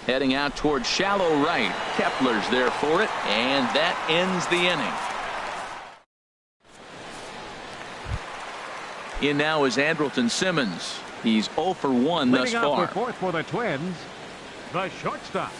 A: Heading out towards shallow right. Kepler's there for it, and that ends the inning. In now is Andrelton Simmons. He's 0 for 1 thus far.
B: Fourth for the Twins, the shortstop.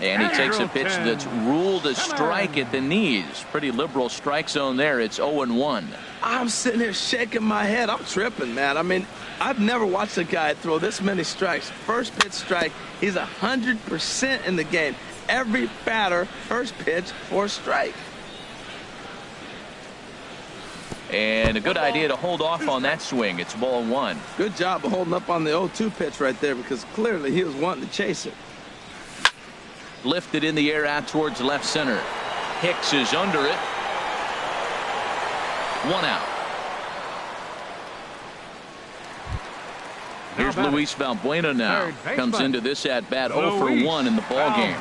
A: And he takes a pitch that's ruled a strike at the knees. Pretty liberal strike zone there. It's 0-1.
C: I'm sitting here shaking my head. I'm tripping, man. I mean, I've never watched a guy throw this many strikes. First pitch strike, he's 100% in the game. Every batter, first pitch for a strike.
A: And a good idea to hold off on that swing. It's ball 1.
C: Good job of holding up on the 0-2 pitch right there, because clearly he was wanting to chase it.
A: Lifted in the air out towards left center. Hicks is under it. 1 out. Here's Luis Valbuena now. Comes into this at bat 0 for 1 in the ball game.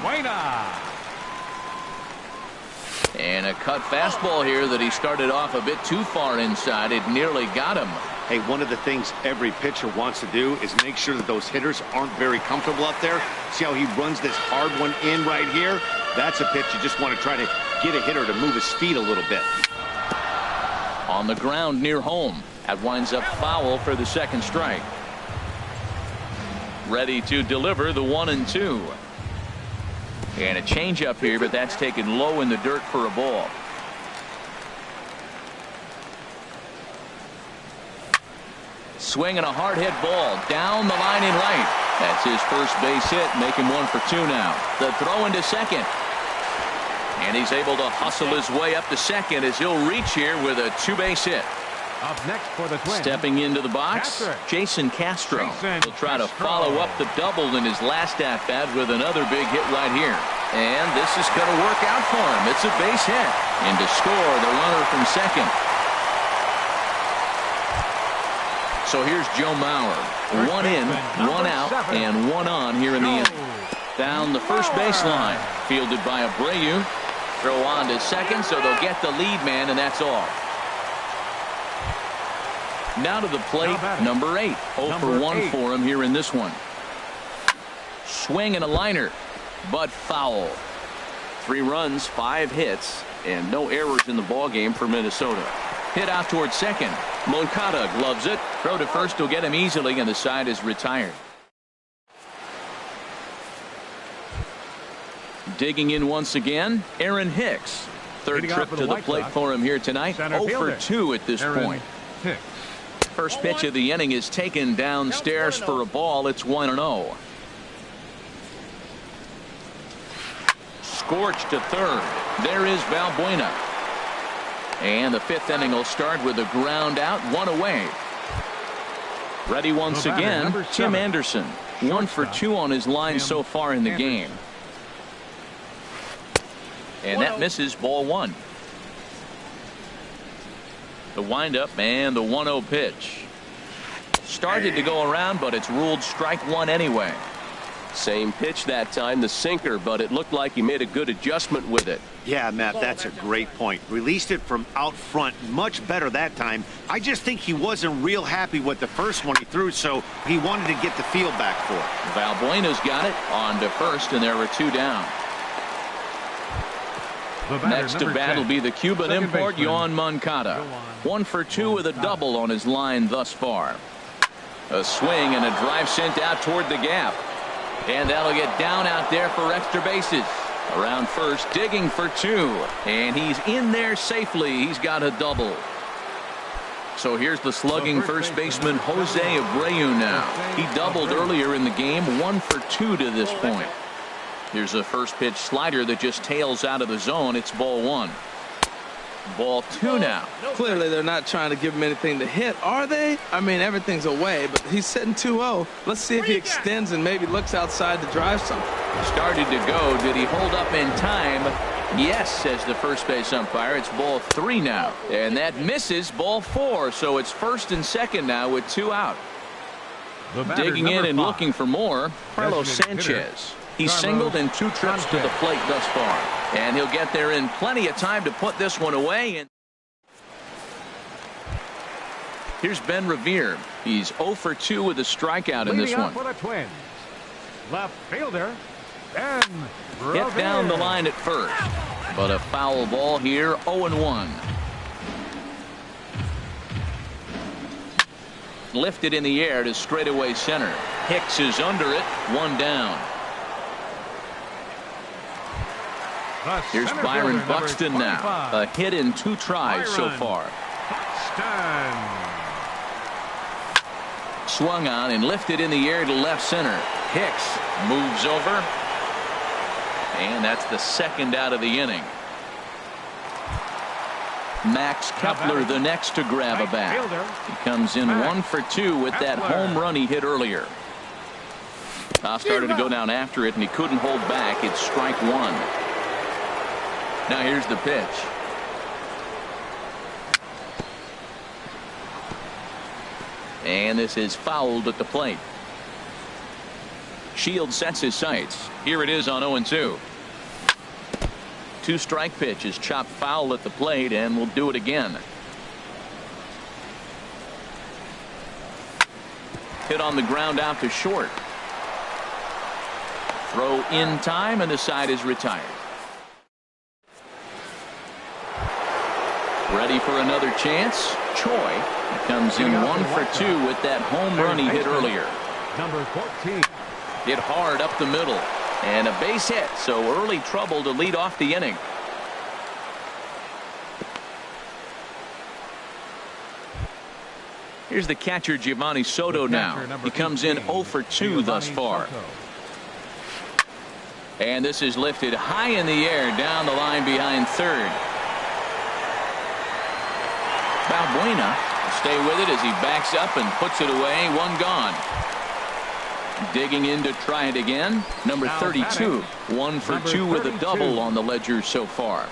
A: And a cut fastball here that he started off a bit too far inside. It nearly got him.
D: Hey, one of the things every pitcher wants to do is make sure that those hitters aren't very comfortable up there. See how he runs this hard one in right here? That's a pitch you just want to try to get a hitter to move his feet a little bit.
A: On the ground near home. That winds up foul for the second strike. Ready to deliver the 1-2. And a changeup here, but that's taken low in the dirt for a ball. Swinging a hard hit ball down the line in right. That's his first base hit, making 1 for 2 now. The throw into second. And he's able to hustle his way up to second as he'll reach here with a 2-base hit.
B: Up next for the Twins.
A: Stepping into the box, Jason Castro. He'll try to follow up the double in his last at-bat with another big hit right here. And this is going to work out for him. It's a base hit. And to score, the runner from second. So here's Joe Mauer. One in, one out, and one on here in the inning. Down the first baseline. Fielded by Abreu. Throw on to second, so they'll get the lead man, and that's all. Now to the plate, number 8. 0 for 1 for him here in this one. Swing and a liner, but foul. 3 runs, 5 hits, and no errors in the ballgame for Minnesota. Hit out towards second. Moncada gloves it. Throw to first will get him easily, and the side is retired. Digging in once again, Aaron Hicks. Third trip to the plate for him here tonight. 0 for 2 at this point. First pitch of the inning is taken downstairs for a ball. It's 1-0. Scorched to third. There is Valbuena. And the 5th inning will start with a ground out, 1 away. Ready once again, Tim Anderson. 1 for 2 on his line so far in the game. And that misses, ball 1. The windup and the 1-0 pitch. Started to go around, but it's ruled strike 1 anyway. Same pitch that time, the sinker, but it looked like he made a good adjustment with it.
D: Yeah, Matt, that's a great point. Released it from out front much better that time. I just think he wasn't real happy with the first one he threw, so he wanted to get the feel back for it.
A: Valbuena's got it on to first, and there were 2 down. Next to bat will be the Cuban import, Yoan Moncada. 1 for 2 with a double on his line thus far. A swing and a drive sent out toward the gap. And that'll get down out there for extra bases. Around first, digging for 2. And he's in there safely. He's got a double. So here's the slugging first baseman Jose Abreu now. He doubled earlier in the game, 1 for 2 to this point. Here's a first pitch slider that just tails out of the zone. It's ball 1. Ball 2 now.
C: Clearly they're not trying to give him anything to hit, are they? I mean, everything's away, but he's sitting 2-0. Let's see if he extends and maybe looks outside to drive something.
A: Started to go. Did he hold up in time? Yes, says the first base umpire. It's ball 3 now. And that misses, ball 4. So it's first and second now with 2 out. Digging in and looking for more, Carlos Sanchez. He's singled in 2 trips to the plate thus far. And he'll get there in plenty of time to put this one away. And here's Ben Revere. He's 0 for 2 with a strikeout in this one.
B: For the Twins, left fielder, Ben Revere.
A: Hit down the line at first. But a foul ball here, 0-1. Lifted in the air to straightaway center. Hicks is under it, 1 down. Here's Byron Buxton now. A hit in 2 tries so far. Swung on and lifted in the air to left center. Hicks moves over. And that's the 2nd out of the inning. Max Kepler the next to grab a bat. He comes in 1 for 2 with that home run he hit earlier. Started to go down after it, and he couldn't hold back. It's strike 1. Now here's the pitch. And this is fouled at the plate. Shields sets his sights. Here it is on 0-2. 2-strike pitch is chopped foul at the plate, and we'll do it again. Hit on the ground out to short. Throw in time, and the side is retired. Ready for another chance. Choi comes in 1 for 2 with that home run he hit earlier.
B: Number 14.
A: Hit hard up the middle. And a base hit, so early trouble to lead off the inning. Here's the catcher, Giovanni Soto now. He comes in 0 for 2 thus far. And this is lifted high in the air down the line behind third. Valbuena stay with it as he backs up and puts it away. One gone. Digging in to try it again. Number 32. 1 for 2 with a double on the ledger so far.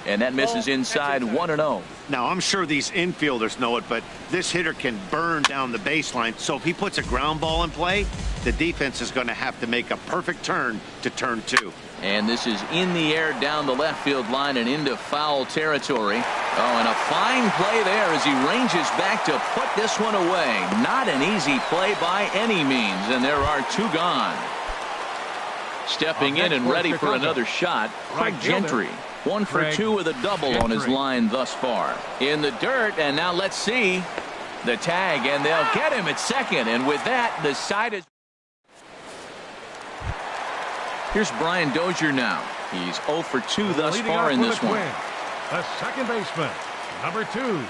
A: And that misses inside 1-0.
D: Now, I'm sure these infielders know it, but this hitter can burn down the baseline. So if he puts a ground ball in play, the defense is going to have to make a perfect turn to turn 2.
A: And this is in the air down the left field line and into foul territory. Oh, and a fine play there as he ranges back to put this one away. Not an easy play by any means, and there are 2 gone. Stepping in and ready for another shot, Craig Gentry. 1 for 2 with a double on his line thus far. In the dirt, and now let's see the tag, and they'll get him at second. And with that, the side is... Here's Brian Dozier now. He's 0 for 2 thus far in this one.
B: The second baseman, number 2,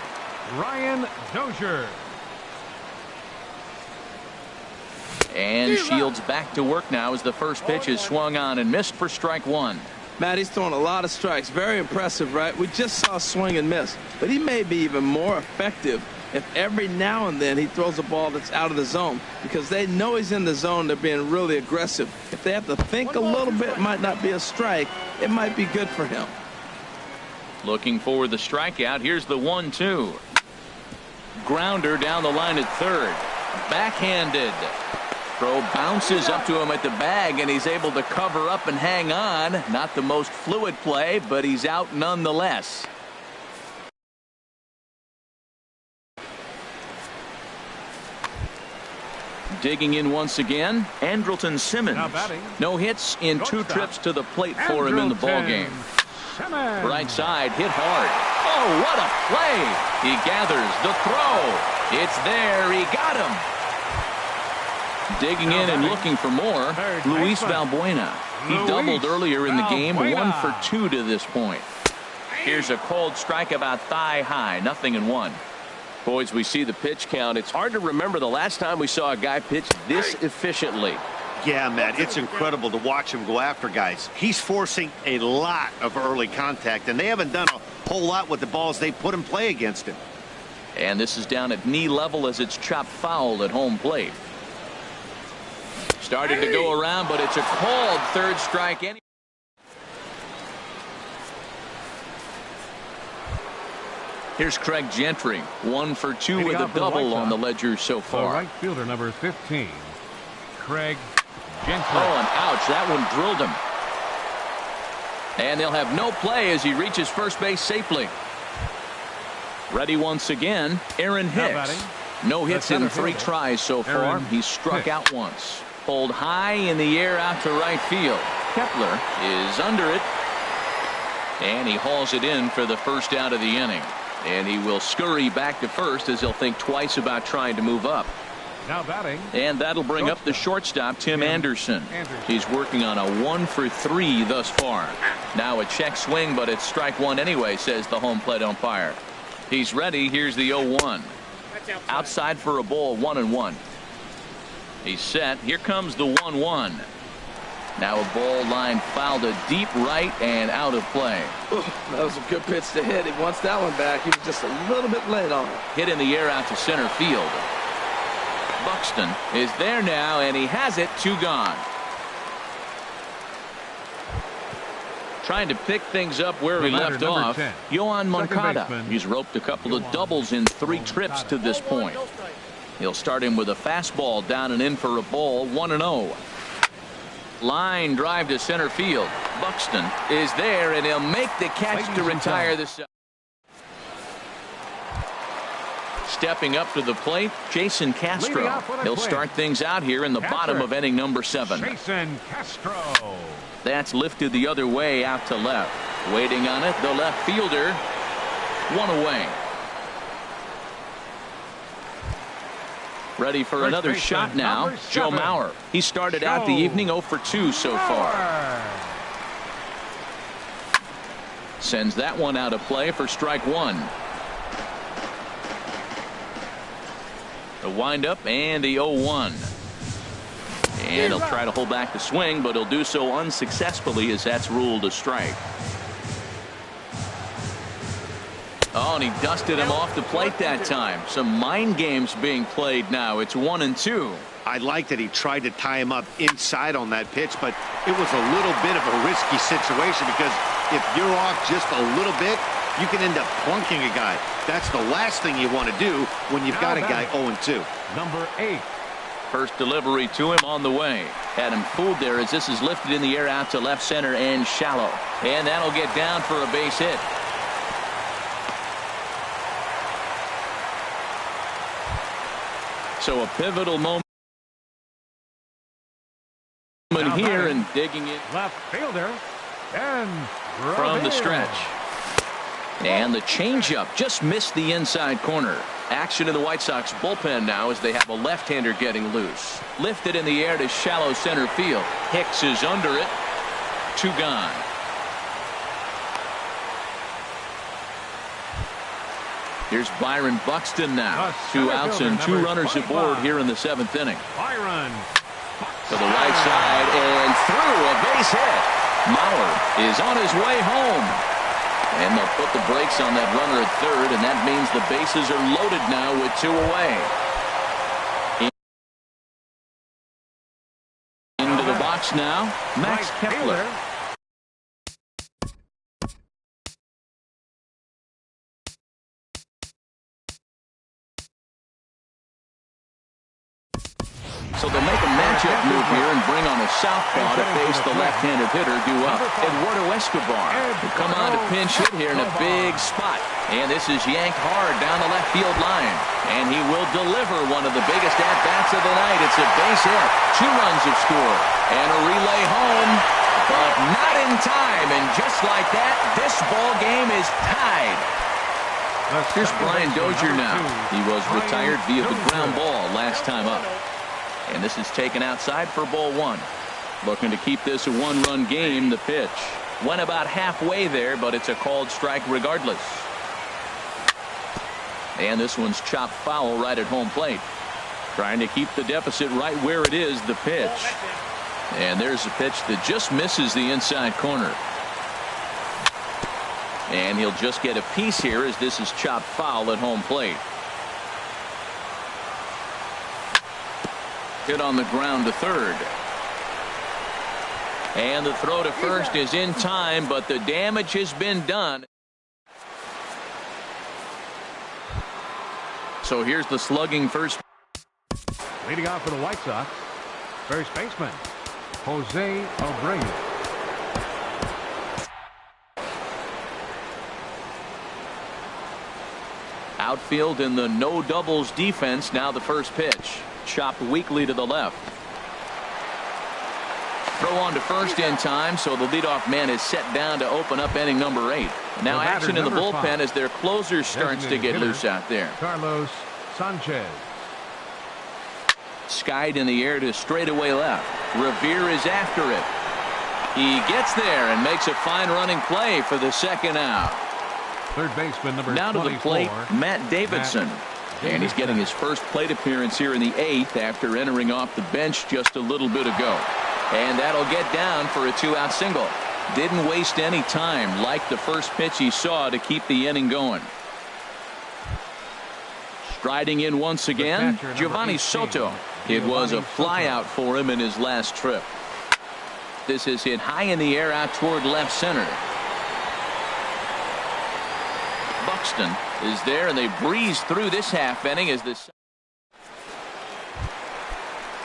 B: Brian Dozier.
A: And Shields back to work now as the first pitch is swung on and missed for strike 1.
C: Matt, he's throwing a lot of strikes. Very impressive, right? We just saw swing and miss. But he may be even more effective if every now and then he throws a ball that's out of the zone, because they know he's in the zone. They're being really aggressive. If they have to think a little bit, it might not be a strike. It might be good for him.
A: Looking for the strikeout. Here's the 1-2. Grounder down the line at third. Backhanded. Throw bounces up to him at the bag, and he's able to cover up and hang on. Not the most fluid play, but he's out nonetheless. Digging in once again, Andrelton Simmons. No hits in 2 trips to the plate for him in the ballgame. Right side, hit hard. Oh, what a play! He gathers the throw. It's there. He got him. Digging in and looking for more, Luis Valbuena. He doubled earlier in the game, 1 for 2 to this point. Here's a cold strike about thigh high, 0-1. Boys, we see the pitch count. It's hard to remember the last time we saw a guy pitch this efficiently.
D: Yeah, Matt, it's incredible to watch him go after guys. He's forcing a lot of early contact, and they haven't done a whole lot with the balls they put in play against him.
A: And this is down at knee level as it's chopped foul at home plate. Started to go around, but it's a called third strike. Here's Craig Gentry, 1 for 2 with a double on the ledger so far.
B: Right fielder number 15, Craig Gentry.
A: Oh, and ouch, that one drilled him. And they'll have no play as he reaches first base safely. Ready once again, Aaron Hicks. No hits in 3 tries so far. He's struck out once. Pulled high in the air out to right field. Kepler is under it. And he hauls it in for the first out of the inning. And he will scurry back to first as he'll think twice about trying to move up.
B: Now batting.
A: And that'll bring up the shortstop, Tim Anderson. He's working on a 1 for 3 thus far. Now a check swing, but it's strike 1 anyway, says the home plate umpire. He's ready. Here's the 0-1. Outside for a ball, 1-1. He's set. Here comes the 1-1. Now a ball line fouled to deep right and out of play.
C: Ooh, that was a good pitch to hit. He wants that one back. He was just a little bit late on it.
A: Hit in the air out to center field. Buxton is there now, and he has it. 2 gone. Trying to pick things up where he left off. Yohan Moncada. He's roped a couple of doubles in 3 trips to this point. He'll start him with a fastball down and in for a ball. 1-0. Line drive to center field. Buxton is there, and he'll make the catch to retire this. Stepping up to the plate, Jason Castro. He'll start things out here in the bottom of inning number 7.
B: Jason Castro.
A: That's lifted the other way out to left. Waiting on it, the left fielder. 1 away. Ready for another shot now, Joe Mauer. He started out the evening 0 for 2 so far. Sends that one out of play for strike 1. The windup and the 0-1. And he'll try to hold back the swing, but he'll do so unsuccessfully as that's ruled a strike. Oh, and he dusted him off the plate that time. Some mind games being played now. It's 1-2.
D: I like that he tried to tie him up inside on that pitch, but it was a little bit of a risky situation because if you're off just a little bit, you can end up plunking a guy. That's the last thing you want to do when you've got a guy 0-2.
B: Number 8.
A: First delivery to him on the way. Had him fooled there as this is lifted in the air out to left center and shallow. And that'll get down for a base hit. So a pivotal moment here and digging it
B: left fielder and
A: from the stretch. And the changeup just missed the inside corner. Action in the White Sox bullpen now as they have a left-hander getting loose. Lifted in the air to shallow center field. Hicks is under it. 2 gone. Here's Byron Buxton now. 2 outs and 2 runners aboard here in the 7th inning.
B: Byron
A: To the right side and through, a base hit. Mauer is on his way home. And they'll put the brakes on that runner at third, and that means the bases are loaded now with 2 away. Into the box now, Max Kepler. So they'll make a matchup move here and bring on a southpaw to face the left-handed hitter due up. Eduardo Escobar will come on to pinch hit here in a big spot. And this is yanked hard down the left field line. And he will deliver one of the biggest at-bats of the night. It's a base hit. 2 runs have scored. And a relay home, but not in time. And just like that, this ball game is tied. Here's Brian Dozier now. He was retired via the ground ball last time up. And this is taken outside for ball 1. Looking to keep this a 1-run game. The pitch went about halfway there, but it's a called strike regardless. And this one's chopped foul right at home plate. Trying to keep the deficit right where it is. The pitch. And there's a pitch that just misses the inside corner. And he'll just get a piece here as this is chopped foul at home plate. Hit on the ground to third. And the throw to first is in time, but the damage has been done. So here's the slugging first.
B: Leading off for the White Sox, first baseman, Jose Abreu.
A: Outfield in the no doubles defense. Now the first pitch. Chopped weakly to the left. Throw on to first in time, so the leadoff man is set down to open up inning number 8. Now action in the bullpen as their closer starts to get loose out there.
B: Carlos Sanchez.
A: Skied in the air to straightaway left. Revere is after it. He gets there and makes a fine running play for the second out.
B: Third baseman number 24.
A: Now to the plate, Matt Davidson. And he's getting his first plate appearance here in the 8th after entering off the bench just a little bit ago. And that'll get down for a 2-out single. Didn't waste any time like the first pitch he saw to keep the inning going. Striding in once again, Giovanni Soto. It was a flyout for him in his last trip. This is hit high in the air out toward left center. Buxton is there, and they breeze through this half inning as this.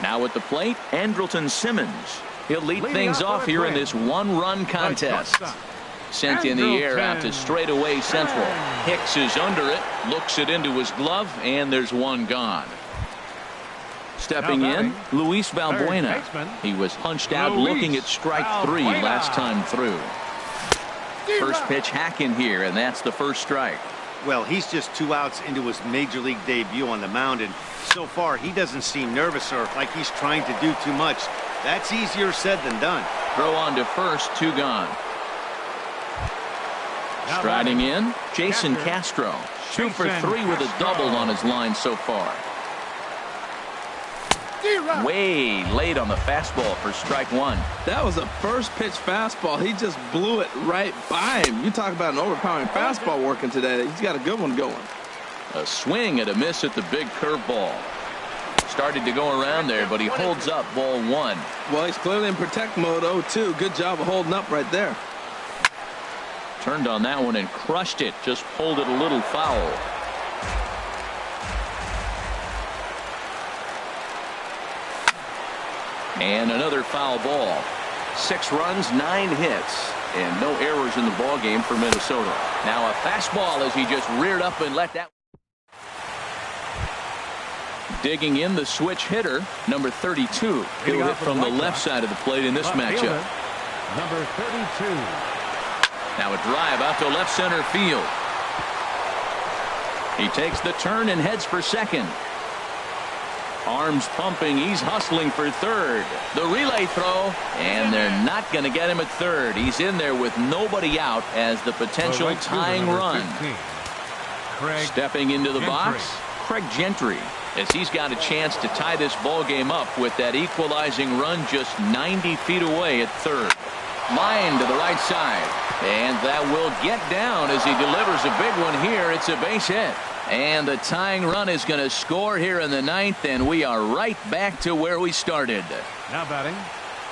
A: Now at the plate, Andrelton Simmons. He'll lead things off here in this 1-run contest. Sent in the air out to straightaway central. Hicks is under it, looks it into his glove, and there's 1 gone. Stepping in, Luis Valbuena. He was punched out looking at strike 3 last time through. First pitch hacking here, and that's the first strike.
D: Well, he's just 2 outs into his major league debut on the mound, and so far he doesn't seem nervous or like he's trying to do too much. That's easier said than done.
A: Throw on to first, 2 gone. Striding in, Jason Castro. 2 for 3 with a double on his line so far. Way late on the fastball for strike one.
C: That was a first pitch fastball. He just blew it right by him. You talk about an overpowering fastball working today. He's got a good one going.
A: A swing and a miss at the big curveball. Started to go around there, but he holds up ball one.
C: Well, he's clearly in protect mode 0-2. Good job of holding up right there.
A: Turned on that one and crushed it. Just pulled it a little foul. And another foul ball. 6 runs, 9 hits, and no errors in the ball game for Minnesota. Now a fastball as he just reared up and let that. Digging in the switch hitter, number 32. He'll hit from the left side of the plate in this matchup.
B: Number 32.
A: Now a drive out to left center field. He takes the turn and heads for second. Arms pumping. He's hustling for third. The relay throw, and they're not going to get him at third. He's in there with nobody out as the potential tying run. Stepping into the box, Craig Gentry, as he's got a chance to tie this ball game up with that equalizing run just 90 feet away at third. Line to the right side, and that will get down as he delivers a big one here. It's a base hit. And the tying run is going to score here in the 9th, and we are right back to where we started.
B: Now batting.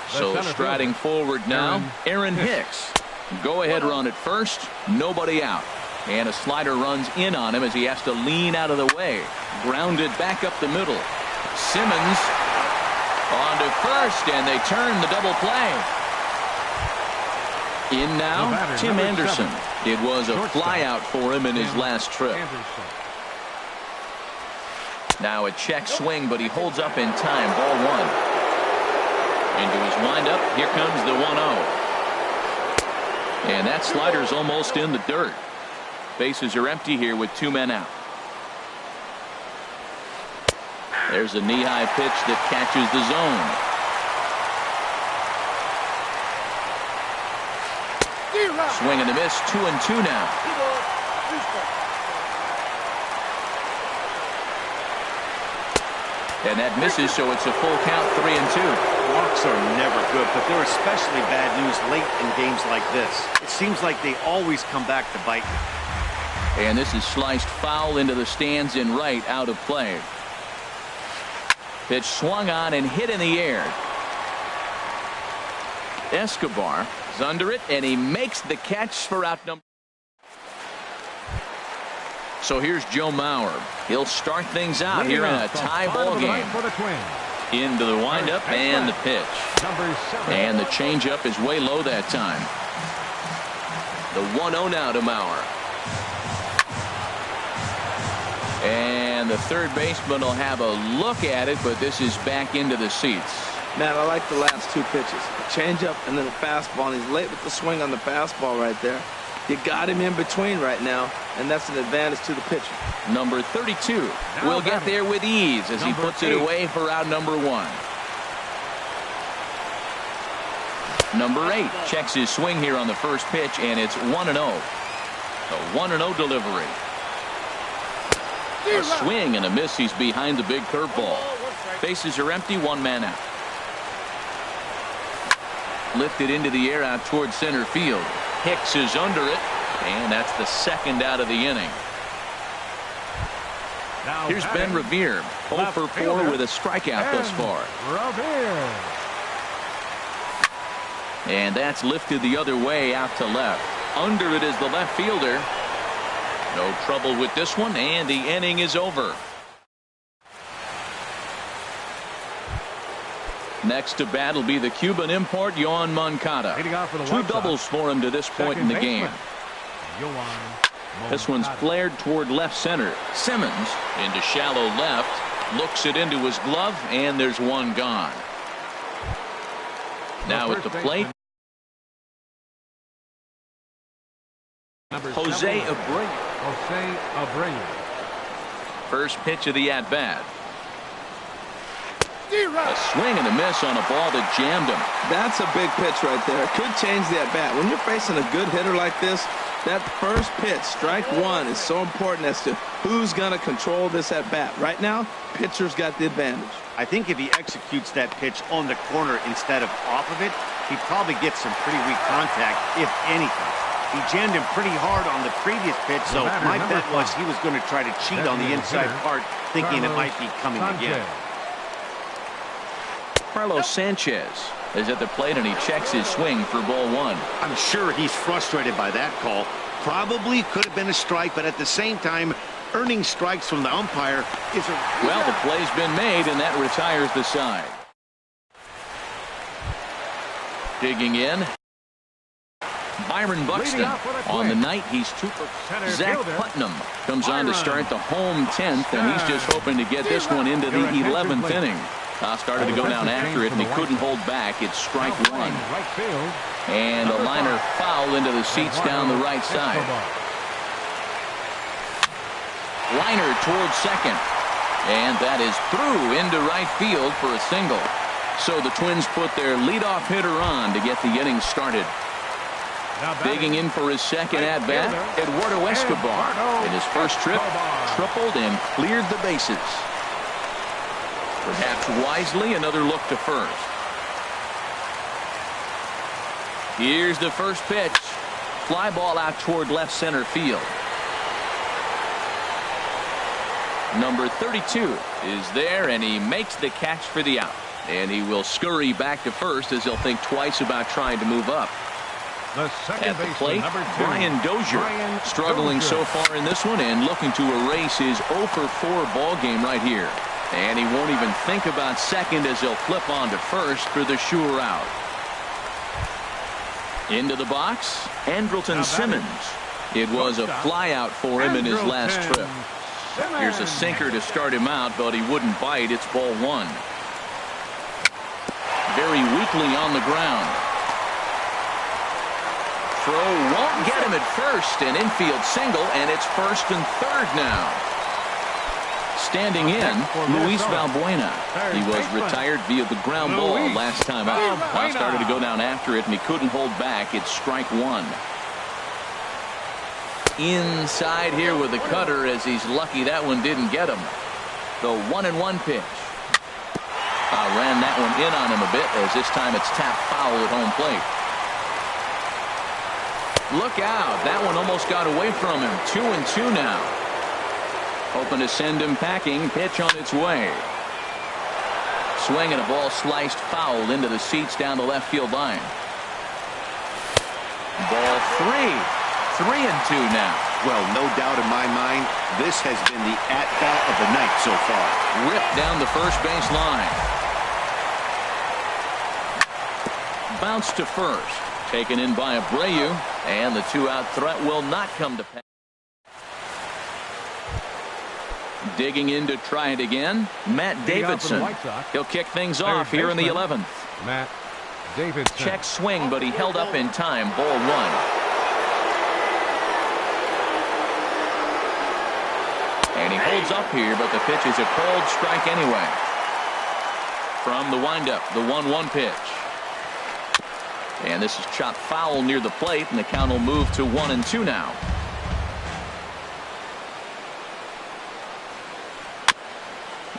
A: So striding forward now, Aaron Hicks. Go ahead run at first, nobody out. And a slider runs in on him as he has to lean out of the way. Grounded back up the middle. Simmons on to first, and they turn the double play. In now, Tim Anderson. It was a flyout for him in his last trip. Now a check swing, but he holds up in time. Ball one. Into his windup. Here comes the 1-0. And that slider's almost in the dirt. Bases are empty here with 2 men out. There's a knee-high pitch that catches the zone. Swing and a miss. 2-2 now. And that misses, so it's a full count, 3-2.
D: Walks are never good, but they're especially bad news late in games like this. It seems like they always come back to bite you.
A: And this is sliced foul into the stands in right, out of play. Pitch swung on and hit in the air. Escobar is under it, and he makes the catch for out number. So here's Joe Mauer. He'll start things out here in a tie ball game. Into the windup and the pitch. And the changeup is way low that time. The 1-0 now to Mauer. And the third baseman will have a look at it, but this is back into the seats.
C: Man, I like the last 2 pitches. A changeup and then a fastball. And he's late with the swing on the fastball right there. You got him in between right now, and that's an advantage to the pitcher.
A: Number 32 will get there with ease as he puts it away for out number 1. Number 8 checks his swing here on the first pitch, and it's 1-0. A 1-0 delivery. A swing and a miss. He's behind the big curveball. Bases are empty, 1 man out. Lifted into the air out towards center field. Hicks is under it, and that's the 2nd out of the inning. Here's Ben Revere, 0 for 4 with a strikeout thus far. And that's lifted the other way out to left. Under it is the left fielder. No trouble with this one, and the inning is over. Next to bat will be the Cuban import, Yoan Moncada. 2 doubles for him to this point in the game. This one's flared toward left center. Simmons into shallow left. Looks it into his glove, and there's 1 gone. Now at the plate, Jose Abreu. First pitch of the at-bat. A swing and a miss on a ball that jammed him.
C: That's a big pitch right there. Could change the at-bat. When you're facing a good hitter like this, That first pitch, strike one, is so important as to who's going to control this at bat. Right now, pitcher's got the advantage.
D: I think if he executes that pitch on the corner instead of off of it, he probably gets some pretty weak contact, if anything. He jammed him pretty hard on the previous pitch, so my bet was he was going to try to cheat on the inside part, thinking it might be coming again.
A: Carlos Sanchez is at the plate, and he checks his swing for ball one.
D: I'm sure he's frustrated by that call. Probably could have been a strike, but at the same time, earning strikes from the umpire is a...
A: Well, the play's been made, and that retires the side. Digging in, Byron Buxton. On the night, he's 2 for... Zach Putnam comes on to start the home 10th, and he's just hoping to get this one into the 11th inning. Started to go down after it, and he couldn't hold back. It's strike one. And a liner foul into the seats down the right side. Liner towards second. And that is through into right field for a single. So the Twins put their leadoff hitter on to get the inning started. Digging in for his second at-bat, Eduardo Escobar. In his first trip, tripled and cleared the bases. Perhaps wisely, another look to first. Here's the first pitch. Fly ball out toward left center field. Number 32 is there, and he makes the catch for the out. And he will scurry back to first as he'll think twice about trying to move up. At the plate, Brian Dozier struggling so far in this one and looking to erase his 0 for 4 ball game right here. And he won't even think about second as he'll flip on to first for the sure out. Into the box, Andrelton Simmons. It was a fly out for him in his last trip. Here's a sinker to start him out, but he wouldn't bite. It's ball one. Very weakly on the ground. Throw won't get him at first. An infield single, and it's first and third now. Standing in, Luis Valbuena. He was retired via the ground ball last time out. Started to go down after it, and he couldn't hold back. It's strike one. Inside here with the cutter, as he's lucky that one didn't get him. The 1-1 pitch. Ran that one in on him a bit, as this time it's tapped foul at home plate. Look out. That one almost got away from him. 2-2 now. Hoping to send him packing. Pitch on its way. Swing and a ball sliced foul into the seats down the left field line. Ball 3. 3-2 now.
D: Well, no doubt in my mind, this has been the at-bat of the night so far.
A: Ripped down the first base line. Bounce to first. Taken in by Abreu. And the 2-out threat will not come to pass. Digging in to try it again, Matt Davidson. He'll kick things off here in the 11th.
B: Matt Davidson.
A: Check swing, but he held up in time. Ball one. And he holds up here, but the pitch is a cold strike anyway. From the windup, the 1-1 pitch. And this is chopped foul near the plate, and the count will move to 1-2 now.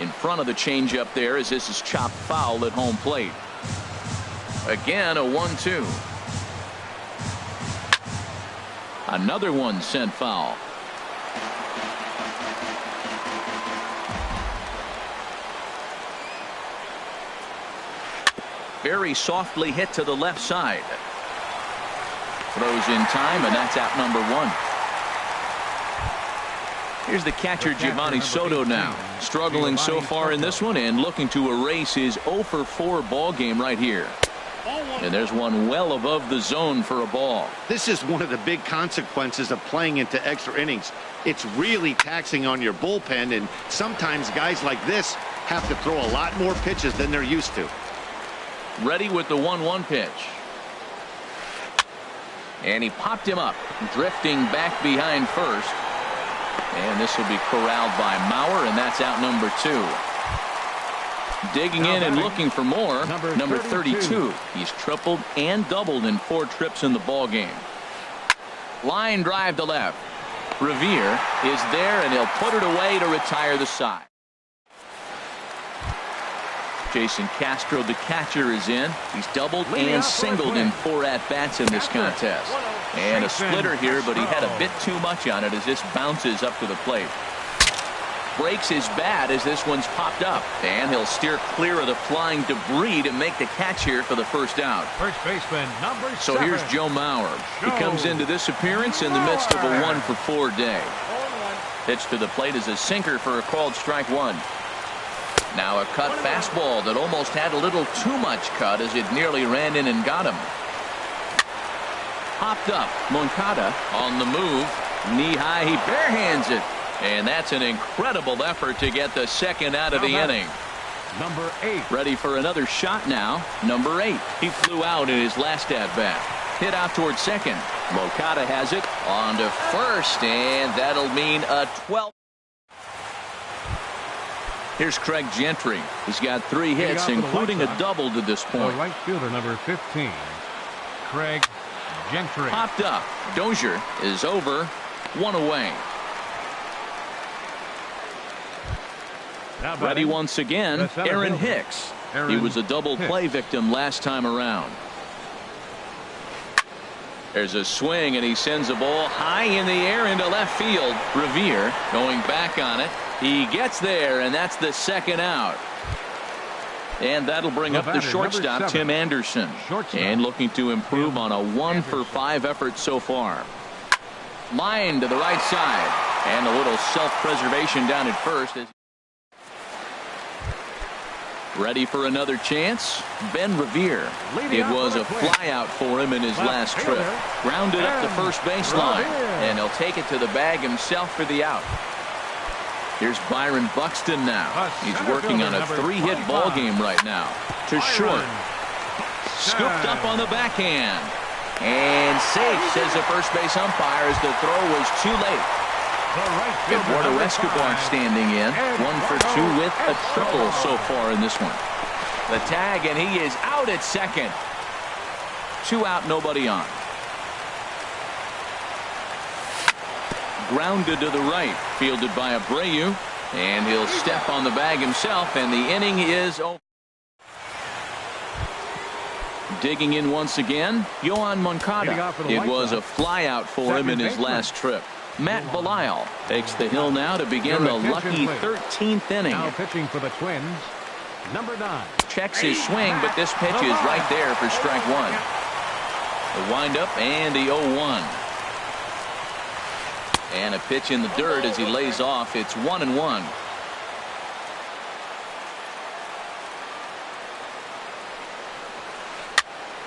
A: In front of the changeup there, as this is chopped foul at home plate. Again, a 1-2. Another one sent foul. Very softly hit to the left side. Throws in time, and that's out number one. Here's the catcher, Giovanni Soto, now. Struggling so far in this one and looking to erase his 0 for 4 ball game right here. And there's one well above the zone for a ball.
D: This is one of the big consequences of playing into extra innings. It's really taxing on your bullpen, and sometimes guys like this have to throw a lot more pitches than they're used to.
A: Ready with the 1-1 pitch. And he popped him up, drifting back behind first. And this will be corralled by Mauer, and that's out number 2. Digging in and looking for more, number 32. He's tripled and doubled in 4 trips in the ball game. Line drive to left. Revere is there, and he'll put it away to retire the side. Jason Castro, the catcher, is in. He's doubled and singled in 4 at-bats in this contest. And a splitter here, but he had a bit too much on it as this bounces up to the plate. Breaks his bat as this one's popped up. And he'll steer clear of the flying debris to make the catch here for the first out.
B: First baseman, number 7.
A: So here's Joe Mauer. He comes into this appearance in the midst of a 1-for-4 day. Pitch to the plate is a sinker for a called strike 1. Now a cut fastball that almost had a little too much cut as it nearly ran in and got him. Popped up. Moncada on the move. Knee high. He barehands it. And that's an incredible effort to get the second out of the inning.
B: Number 8.
A: Ready for another shot now. Number 8. He flew out in his last at-bat. Hit out towards second. Moncada has it on to first, and that'll mean a 12th. Here's Craig Gentry. He's got 3 hits, including a double to this point.
B: Right fielder number 15, Craig Gentry.
A: Popped up. Dozier is over. 1 away. Ready once again, Aaron Hicks. He was a double play victim last time around. There's a swing, and he sends a ball high in the air into left field. Revere going back on it. He gets there, and that's the second out. And that'll bring up the shortstop, Tim Anderson. And looking to improve on a 1-for-5 effort so far. Line to the right side. And a little self-preservation down at first. Ready for another chance? Ben Revere. It was a flyout for him in his last trip. Grounded up the first baseline. And he'll take it to the bag himself for the out. Here's Byron Buxton now. He's working on a 3-hit ball game right now. To short. Scooped up on the backhand. And safe, says the first base umpire, as the throw was too late. Eduardo Escobar standing in. 1 for 2 with a triple so far in this one. The tag, and he is out at second. 2 out, nobody on. Grounded to the right, fielded by Abreu, and he'll step on the bag himself, and the inning is over. Digging in once again, Yohan Moncada. It was a flyout for him in his last trip. Matt Belisle takes the hill now to begin the lucky 13th inning.
B: Now pitching for the Twins, number 9.
A: Checks his swing, but this pitch is right there for strike 1. The windup and the 0-1. And a pitch in the dirt as he lays off. It's 1-1.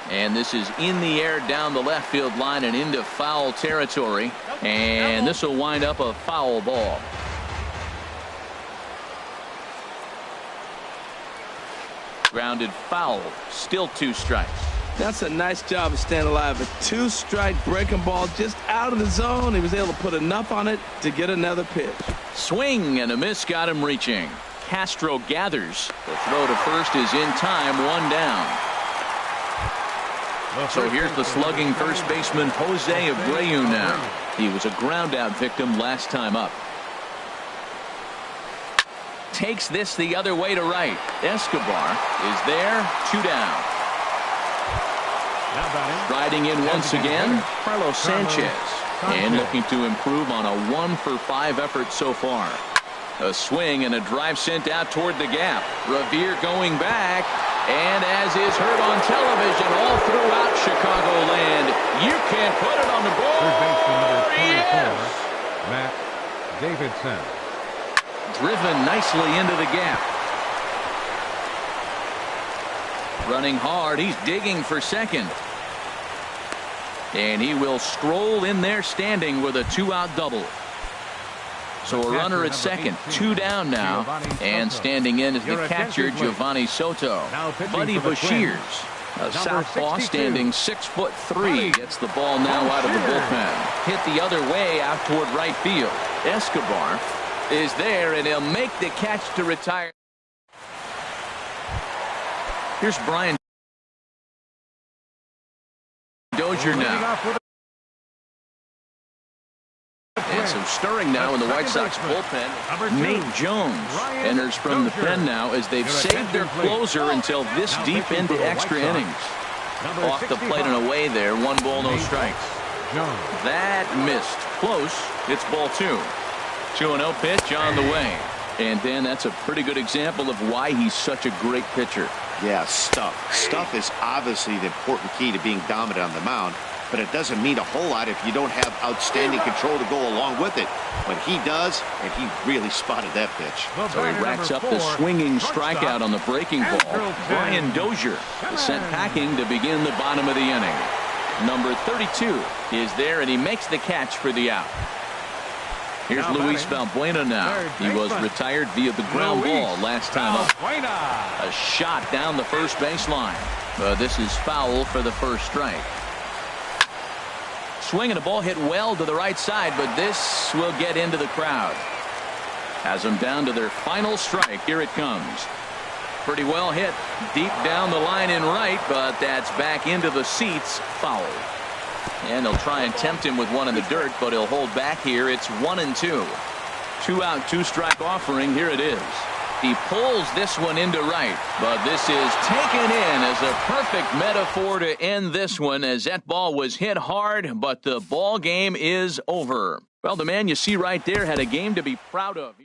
A: And this is in the air down the left field line and into foul territory. And this will wind up a foul ball. Grounded foul. Still 2 strikes.
C: That's a nice job of staying alive. A 2-strike breaking ball just out of the zone. He was able to put enough on it to get another pitch.
A: Swing and a miss got him reaching. Castro gathers. The throw to first is in time. 1 down. So here's the slugging first baseman Jose Abreu now. He was a ground out victim last time up. Takes this the other way to right. Escobar is there. 2 down. Riding in once again, Carlos Sanchez. And looking to improve on a 1-for-5 effort so far. A swing and a drive sent out toward the gap. Revere going back. And as is heard on television all throughout Chicagoland, you can't put it on the board. Yes!
B: Matt Davidson.
A: Driven nicely into the gap. Running hard. He's digging for second. And he will stroll in there standing with a 2-out double. So a runner at second, 2 down now, and standing in is the catcher Giovanni Soto. Buddy Bashirs, a southpaw standing 6'3", gets the ball now out of the bullpen. Hit the other way out toward right field. Escobar is there, and he'll make the catch to retire. Here's Brian Dozier now. And some stirring now in the White Sox bullpen. Nate Jones enters from the pen now as they've saved their closer until this deep into extra innings. Off the plate and away there. 1 ball, no strikes. That missed. Close. It's ball 2. 2-0 pitch on the way. And Dan, that's a pretty good example of why he's such a great pitcher.
D: Yeah, stuff. Stuff is obviously the important key to being dominant on the mound, but it doesn't mean a whole lot if you don't have outstanding control to go along with it. But he does, and he really spotted that pitch.
A: So he racks up the swinging strikeout on the breaking ball. Brian Dozier is sent packing to begin the bottom of the inning. Number 32 is there, and he makes the catch for the out. Here's Luis Valbuena now. He was retired via the ground ball last time up. A shot down the first baseline. This is foul for the first strike. Swing and a ball hit well to the right side, but this will get into the crowd. Has them down to their final strike. Here it comes. Pretty well hit deep down the line in right, but that's back into the seats. Foul. And they'll try and tempt him with one in the dirt, but he'll hold back here. It's 1-2. 2 out, 2 strike offering. Here it is. He pulls this one into right, but this is taken in as a perfect metaphor to end this one, as that ball was hit hard, but the ball game is over. Well, the man you see right there had a game to be proud of.